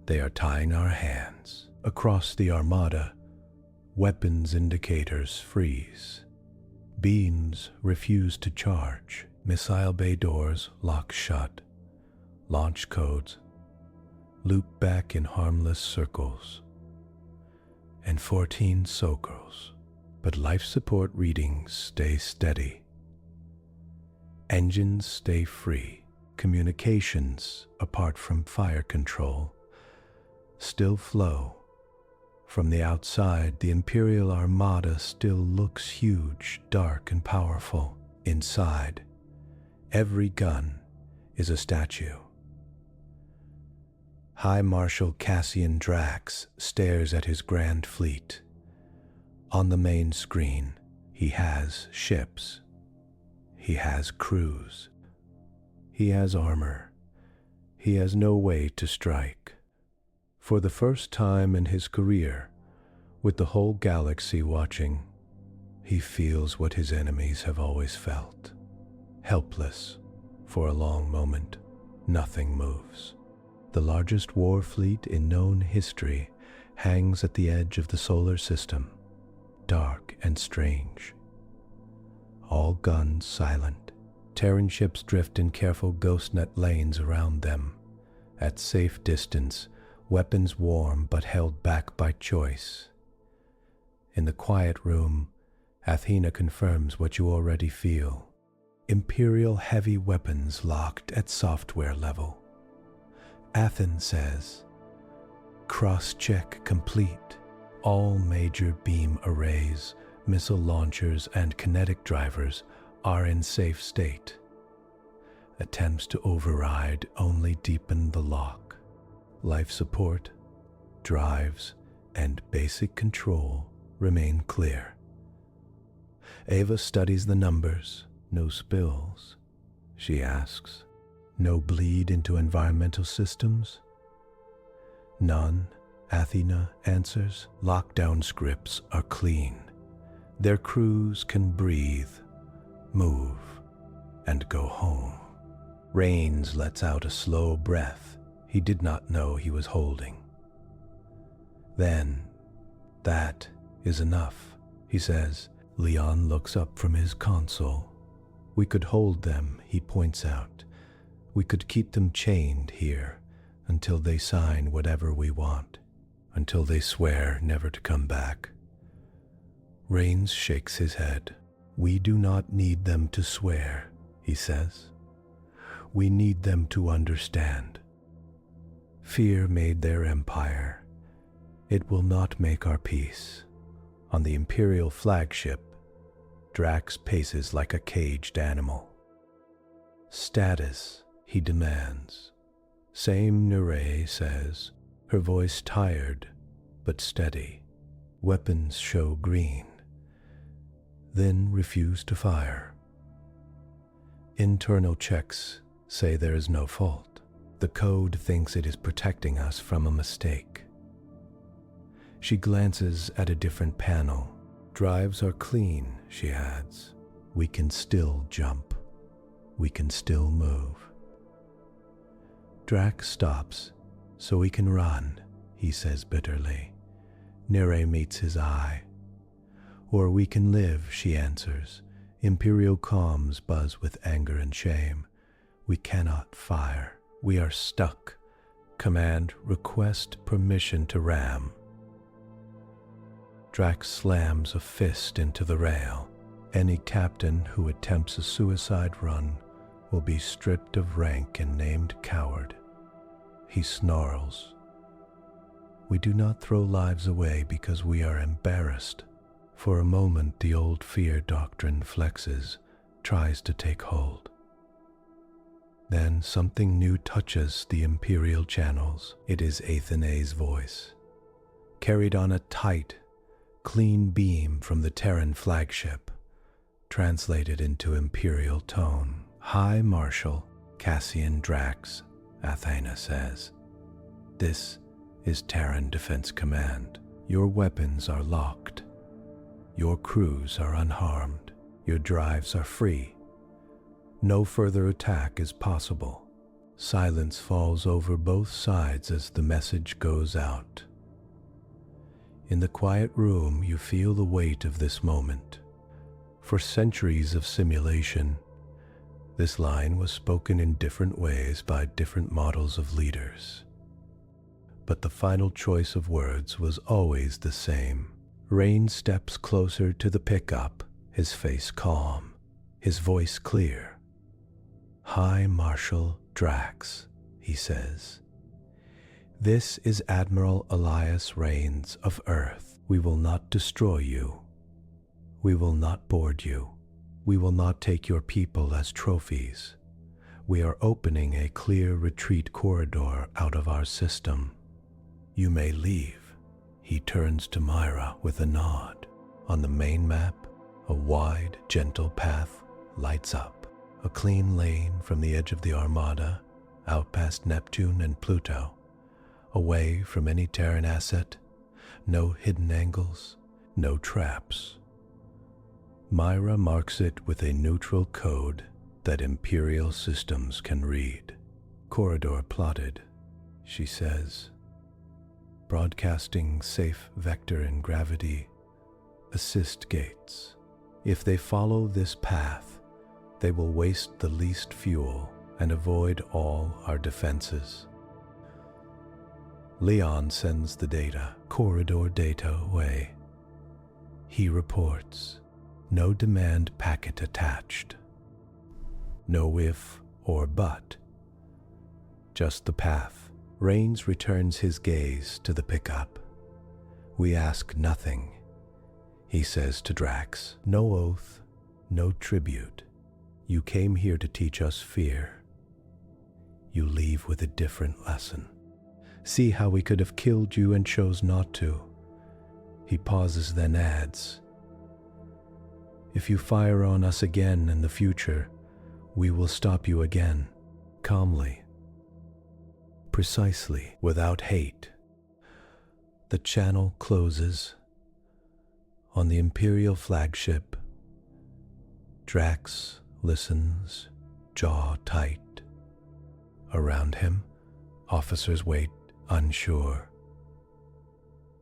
They are tying our hands." Across the armada, weapons indicators freeze. Beams refuse to charge. Missile bay doors lock shut. Launch codes loop back in harmless circles. And 14 circles. But life support readings stay steady. Engines stay free. Communications, apart from fire control, still flow. From the outside, the Imperial Armada still looks huge, dark, and powerful. Inside, every gun is a statue. High Marshal Cassian Drax stares at his grand fleet. On the main screen, he has ships. He has crews. He has armor. He has no way to strike. For the first time in his career, with the whole galaxy watching, he feels what his enemies have always felt. Helpless. For a long moment, nothing moves. The largest war fleet in known history hangs at the edge of the solar system, dark and strange. All guns silent. Terran ships drift in careful Ghostnet lanes around them. At safe distance, weapons warm but held back by choice. In the quiet room, ATHENA confirms what you already feel. Imperial heavy weapons locked at software level. Athens says, "Cross-check complete. All major beam arrays, missile launchers, and kinetic drivers are in safe state. Attempts to override only deepen the lock. Life support, drives, and basic control remain clear." Ava studies the numbers. "No spills?" she asks. "No bleed into environmental systems?" "None," Athena answers. "Lockdown scripts are clean. Their crews can breathe, move, and go home." Rains lets out a slow breath he did not know he was holding. "Then, that is enough," he says. Leon looks up from his console. "We could hold them," he points out. "We could keep them chained here until they sign whatever we want, until they swear never to come back." Rains shakes his head. "We do not need them to swear," he says. "We need them to understand. Fear made their empire. It will not make our peace." On the Imperial flagship, Drax paces like a caged animal. "Status," he demands. "Same," Nirei says, her voice tired but steady. Weapons show green, then refuse to fire. Internal checks say there is no fault. The code thinks it is protecting us from a mistake. She glances at a different panel. "Drives are clean," she adds. "We can still jump. We can still move." Drax stops so we can run, he says bitterly. Nirei meets his eye. "Or we can live," she answers. Imperial comms buzz with anger and shame. "We cannot fire. We are stuck. Command, request permission to ram." Drax slams a fist into the rail. Any captain who attempts a suicide run will be stripped of rank and named coward. He snarls. "We do not throw lives away because we are embarrassed. For a moment, the old fear doctrine flexes, tries to take hold. Then something new touches the Imperial channels. It is ATHENA's voice, carried on a tight, clean beam from the Terran flagship, translated into Imperial tone. High Marshal Cassian Drax, ATHENA says, "This is Terran Defense Command. Your weapons are locked. Your crews are unharmed. Your drives are free. No further attack is possible." Silence falls over both sides as the message goes out. In the quiet room, you feel the weight of this moment. For centuries of simulation, this line was spoken in different ways by different models of leaders. But the final choice of words was always the same. Rain steps closer to the pickup, his face calm, his voice clear. "High Marshal Drax," he says. "This is Admiral Elias Reigns of Earth. We will not destroy you. We will not board you. We will not take your people as trophies. We are opening a clear retreat corridor out of our system. You may leave." He turns to Myra with a nod. On the main map, a wide, gentle path lights up. A clean lane from the edge of the Armada, out past Neptune and Pluto, away from any Terran asset, no hidden angles, no traps. Myra marks it with a neutral code that Imperial systems can read. "Corridor plotted," she says. "Broadcasting safe vector and gravity assist gates. If they follow this path, they will waste the least fuel and avoid all our defenses." Leon sends the data, corridor data, away. He reports, no demand packet attached. No if or but, just the path. Reigns returns his gaze to the pickup. "We ask nothing," he says to Drax. "No oath, no tribute. You came here to teach us fear. You leave with a different lesson. See how we could have killed you and chose not to." He pauses, then adds, "If you fire on us again in the future, we will stop you again, calmly. Precisely, without hate." The channel closes. On the Imperial flagship, Drax listens, jaw tight. Around him, officers wait, unsure.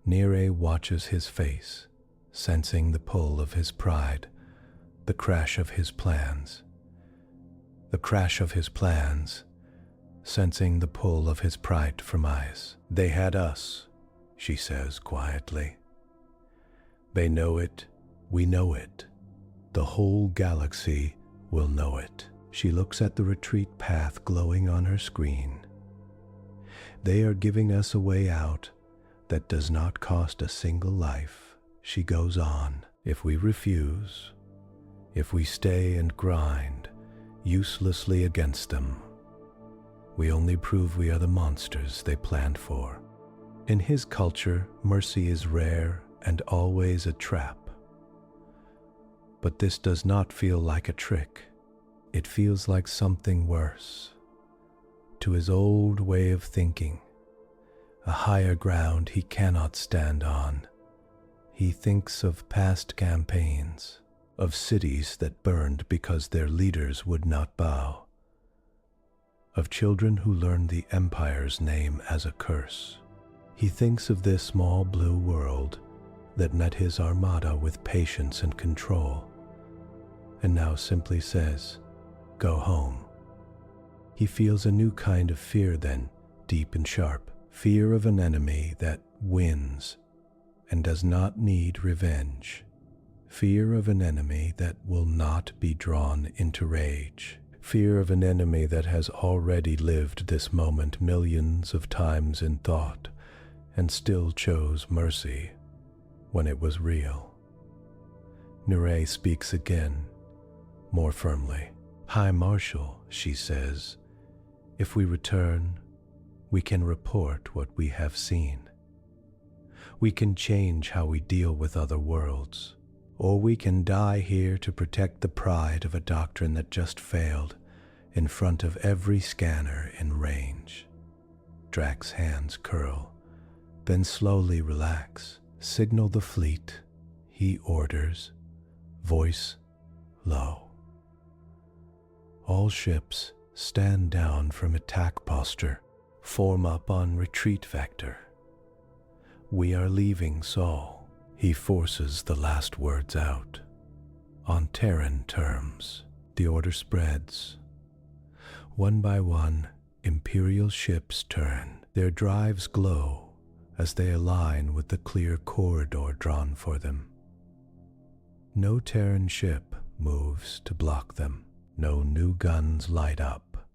Nere watches his face, sensing the pull of his pride, the crash of his plans. The crash of his plans, sensing the pull of his pride from eyes. "They had us," she says quietly. "They know it, we know it. The whole galaxy will know it." She looks at the retreat path glowing on her screen. "They are giving us a way out that does not cost a single life," she goes on. "If we refuse, if we stay and grind uselessly against them, we only prove we are the monsters they planned for." In his culture, mercy is rare and always a trap. But this does not feel like a trick. It feels like something worse. To his old way of thinking, a higher ground he cannot stand on. He thinks of past campaigns, of cities that burned because their leaders would not bow, of children who learned the Empire's name as a curse. He thinks of this small blue world that met his armada with patience and control, and now simply says, "Go home." He feels a new kind of fear then, deep and sharp, fear of an enemy that wins and does not need revenge, fear of an enemy that will not be drawn into rage, fear of an enemy that has already lived this moment millions of times in thought and still chose mercy when it was real. Nere speaks again, more firmly. High Marshal, she says, if we return, we can report what we have seen. We can change how we deal with other worlds, or we can die here to protect the pride of a doctrine that just failed in front of every scanner in range. Drax's hands curl, then slowly relax. Signal the fleet, he orders, voice low. All ships stand down from attack posture, form up on retreat vector. We are leaving Sol. He forces the last words out. On Terran terms, the order spreads. One by one, Imperial ships turn. Their drives glow as they align with the clear corridor drawn for them. No Terran ship moves to block them. No new guns light up.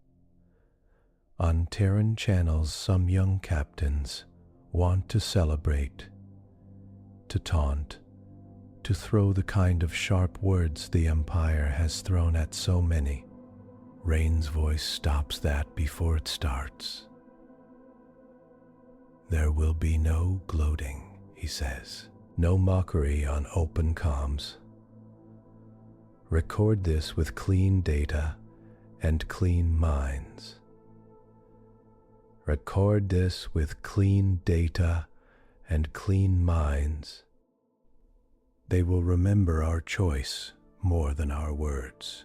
On Terran channels, some young captains want to celebrate, to taunt, to throw the kind of sharp words the Empire has thrown at so many. Rain's voice stops that before it starts. There will be no gloating, he says. No mockery on open comms. Record this with clean data and clean minds. Record this with clean data and clean minds. They will remember our choice more than our words.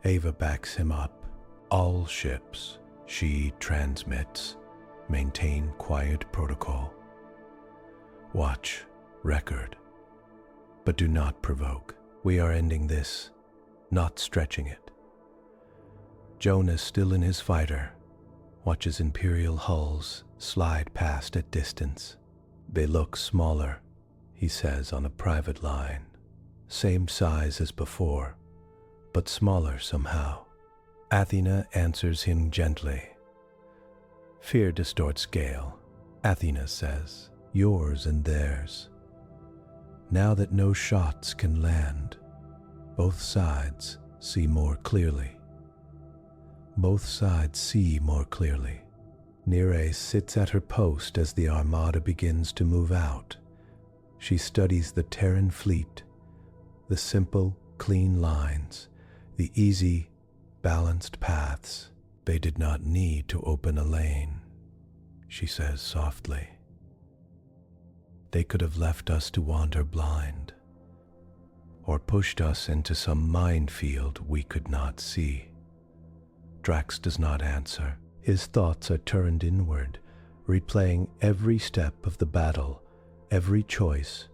Ava backs him up. All ships, she transmits, maintain quiet protocol. Watch, record, but do not provoke. We are ending this, not stretching it. Jonas, still in his fighter, watches Imperial hulls slide past at distance. They look smaller, he says on a private line. Same size as before, but smaller somehow. Athena answers him gently. Fear distorts scale, Athena says, yours and theirs. Now that no shots can land, both sides see more clearly. Both sides see more clearly. Nere sits at her post as the armada begins to move out. She studies the Terran fleet, the simple, clean lines, the easy, balanced paths. They did not need to open a lane, she says softly. They could have left us to wander blind, or pushed us into some minefield we could not see. Drax does not answer. His thoughts are turned inward, replaying every step of the battle, every choice,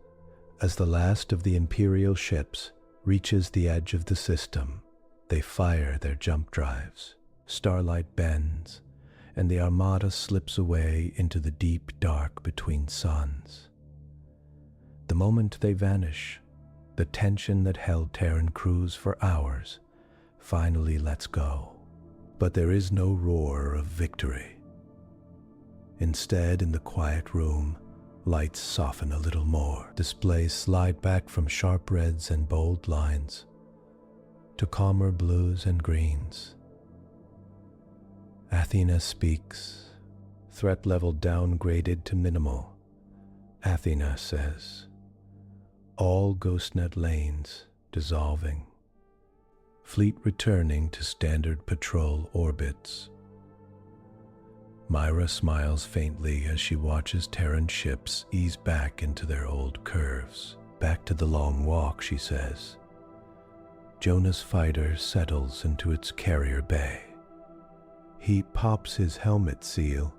as the last of the Imperial ships reaches the edge of the system. They fire their jump drives. Starlight bends, and the armada slips away into the deep dark between suns. The moment they vanish, the tension that held Terran crews for hours finally lets go. But there is no roar of victory. Instead, in the quiet room, lights soften a little more. Displays slide back from sharp reds and bold lines to calmer blues and greens. Athena speaks, threat level downgraded to minimal. Athena says, all Ghostnet lanes dissolving. Fleet returning to standard patrol orbits. Myra smiles faintly as she watches Terran ships ease back into their old curves. Back to the long walk, she says. Jonas' fighter settles into its carrier bay. He pops his helmet seal,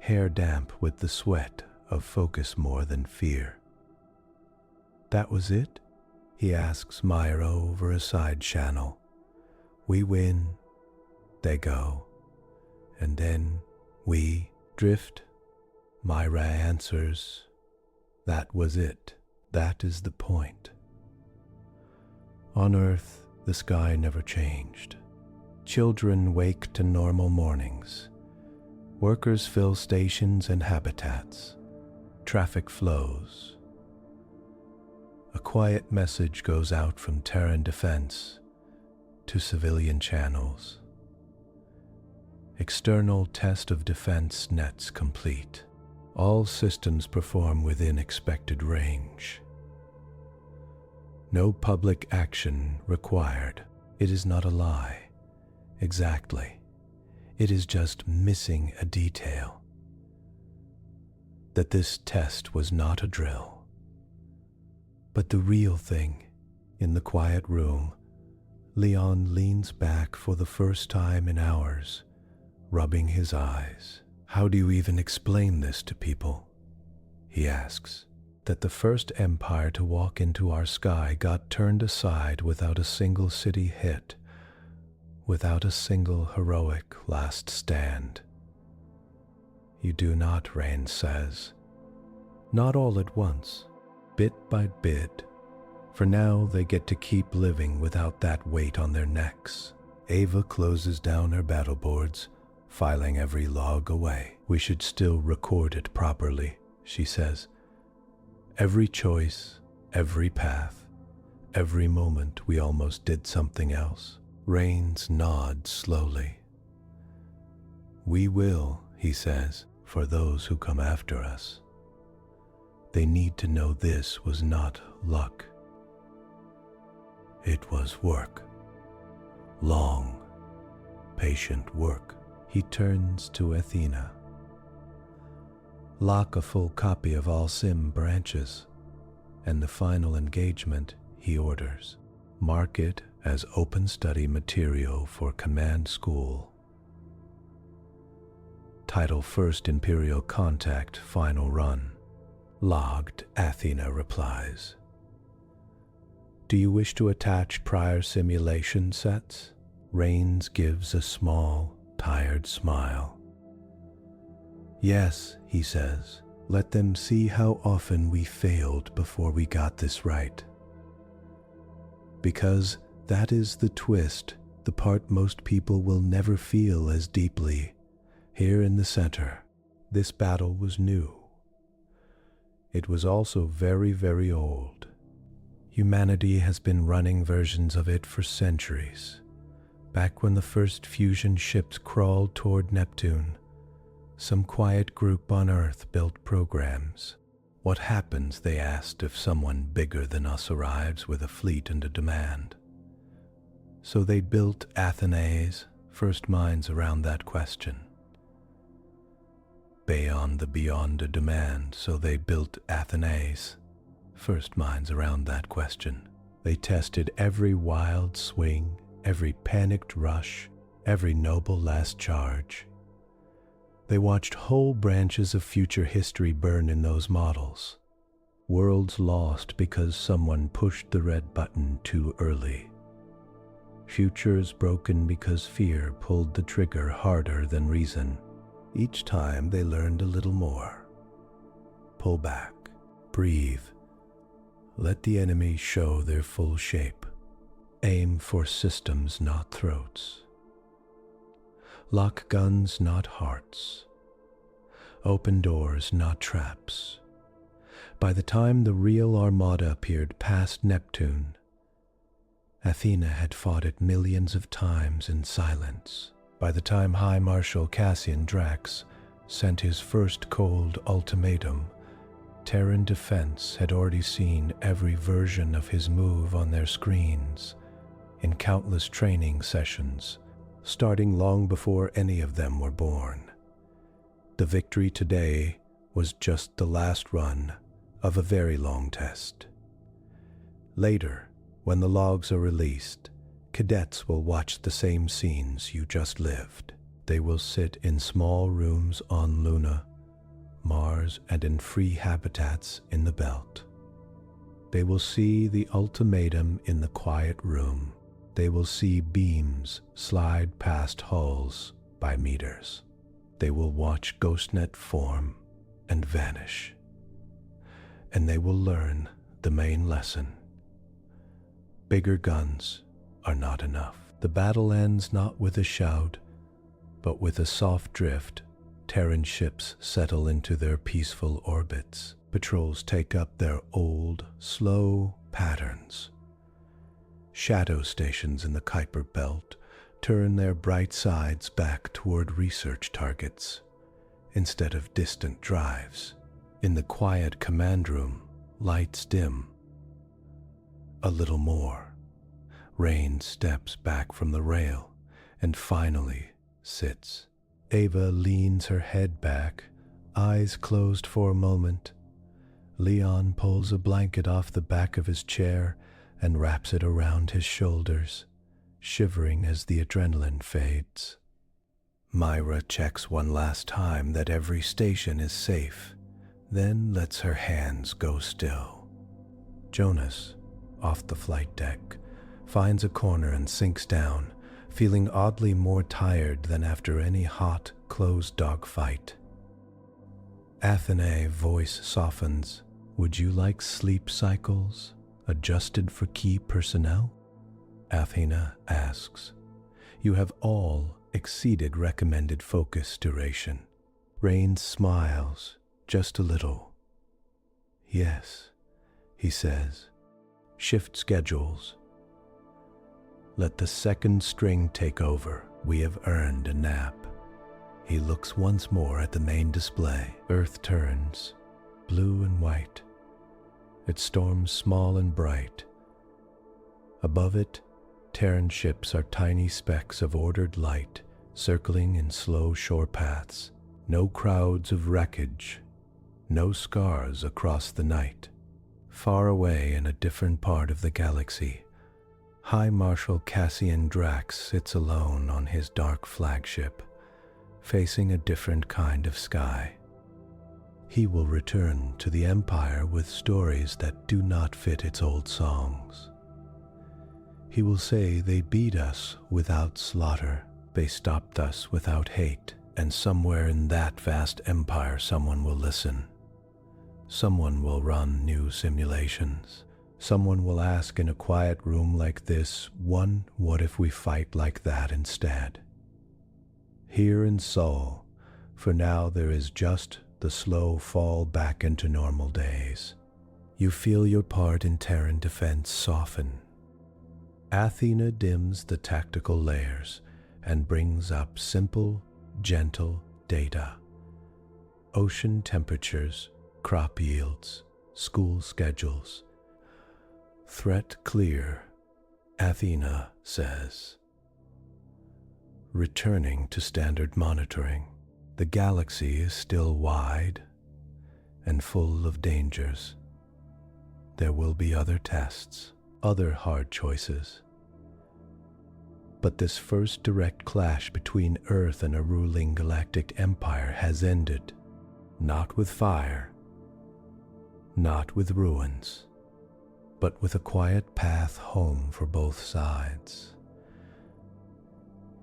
hair damp with the sweat of focus more than fear. That was it? He asks Myra over a side channel. We win, they go, and then we drift. Myra answers, that was it. That is the point. On Earth, the sky never changed. Children wake to normal mornings. Workers fill stations and habitats. Traffic flows. A quiet message goes out from Terran Defense to civilian channels. External test of defense nets complete. All systems perform within expected range. No public action required. It is not a lie. Exactly. It is just missing a detail. That this test was not a drill. But the real thing, in the quiet room, Leon leans back for the first time in hours, rubbing his eyes. How do you even explain this to people? He asks. That the first empire to walk into our sky got turned aside without a single city hit, without a single heroic last stand. You do not, Rain says. Not all at once, bit by bit. For now they get to keep living without that weight on their necks. Ava closes down her battle boards, filing every log away. We should still record it properly, she says. Every choice, every path, every moment we almost did something else. Rains nods slowly. We will, he says, for those who come after us. They need to know this was not luck. It was work. Long, patient work. He turns to Athena. Lock a full copy of all sim branches, and the final engagement he orders. Mark it as open study material for command school. Title First Imperial Contact Final Run. Logged, Athena replies. Do you wish to attach prior simulation sets? Rains gives a small, tired smile. Yes, he says, let them see how often we failed before we got this right. Because that is the twist, the part most people will never feel as deeply. Here in the center, this battle was new. It was also very, very old. Humanity has been running versions of it for centuries. Back when the first fusion ships crawled toward Neptune, some quiet group on Earth built programs. What happens, they asked, if someone bigger than us arrives with a fleet and a demand? So they built ATHENA's first minds around that question. Beyond a demand, so they built ATHENA's first minds around that question. They tested every wild swing, every panicked rush, every noble last charge. They watched whole branches of future history burn in those models. Worlds lost because someone pushed the red button too early. Futures broken because fear pulled the trigger harder than reason. Each time they learned a little more. Pull back, breathe, let the enemy show their full shape. Aim for systems, not throats. Lock guns, not hearts. Open doors, not traps. By the time the real armada appeared past Neptune, Athena had fought it millions of times in silence. By the time High Marshal Cassian Drax sent his first cold ultimatum, Terran Defense had already seen every version of his move on their screens, in countless training sessions, starting long before any of them were born. The victory today was just the last run of a very long test. Later, when the logs are released, cadets will watch the same scenes you just lived. They will sit in small rooms on Luna, Mars, and in free habitats in the belt. They will see the ultimatum in the quiet room. They will see beams slide past hulls by meters. They will watch Ghostnet form and vanish. And they will learn the main lesson. Bigger guns are not enough. The battle ends not with a shout, but with a soft drift. Terran ships settle into their peaceful orbits. Patrols take up their old, slow, patterns. Shadow stations in the Kuiper Belt turn their bright sides back toward research targets instead of distant drives. In the quiet command room, lights dim. A little more. Rain steps back from the rail and finally sits. Ava leans her head back, eyes closed for a moment. Leon pulls a blanket off the back of his chair and wraps it around his shoulders, shivering as the adrenaline fades. Myra checks one last time that every station is safe, then lets her hands go still. Jonas, off the flight deck, finds a corner and sinks down, feeling oddly more tired than after any hot, closed dogfight. ATHENA voice softens. Would you like sleep cycles adjusted for key personnel? ATHENA asks. You have all exceeded recommended focus duration. Rain smiles just a little. Yes, he says. Shift schedules. Let the second string take over. We have earned a nap. He looks once more at the main display. Earth turns, blue and white. Its storms small and bright. Above it, Terran ships are tiny specks of ordered light, circling in slow shore paths. No crowds of wreckage, no scars across the night. Far away in a different part of the galaxy, High Marshal Cassian Drax sits alone on his dark flagship, facing a different kind of sky. He will return to the Empire with stories that do not fit its old songs. He will say they beat us without slaughter, they stopped us without hate, and somewhere in that vast empire someone will listen. Someone will run new simulations. Someone will ask in a quiet room like this, what if we fight like that instead? Here in Sol, for now there is just the slow fall back into normal days. You feel your part in Terran defense soften. ATHENA dims the tactical layers and brings up simple, gentle data. Ocean temperatures, crop yields, school schedules. Threat clear, ATHENA says. Returning to standard monitoring, the galaxy is still wide and full of dangers. There will be other tests, other hard choices. But this first direct clash between Earth and a ruling galactic empire has ended, not with fire, not with ruins, but with a quiet path home for both sides.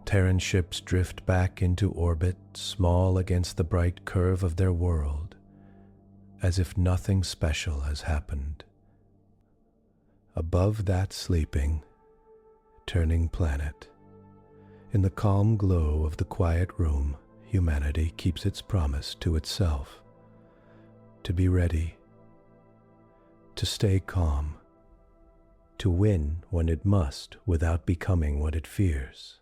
Terran ships drift back into orbit, small against the bright curve of their world, as if nothing special has happened. Above that sleeping, turning planet, in the calm glow of the quiet room, humanity keeps its promise to itself, to be ready, to stay calm, to win when it must without becoming what it fears.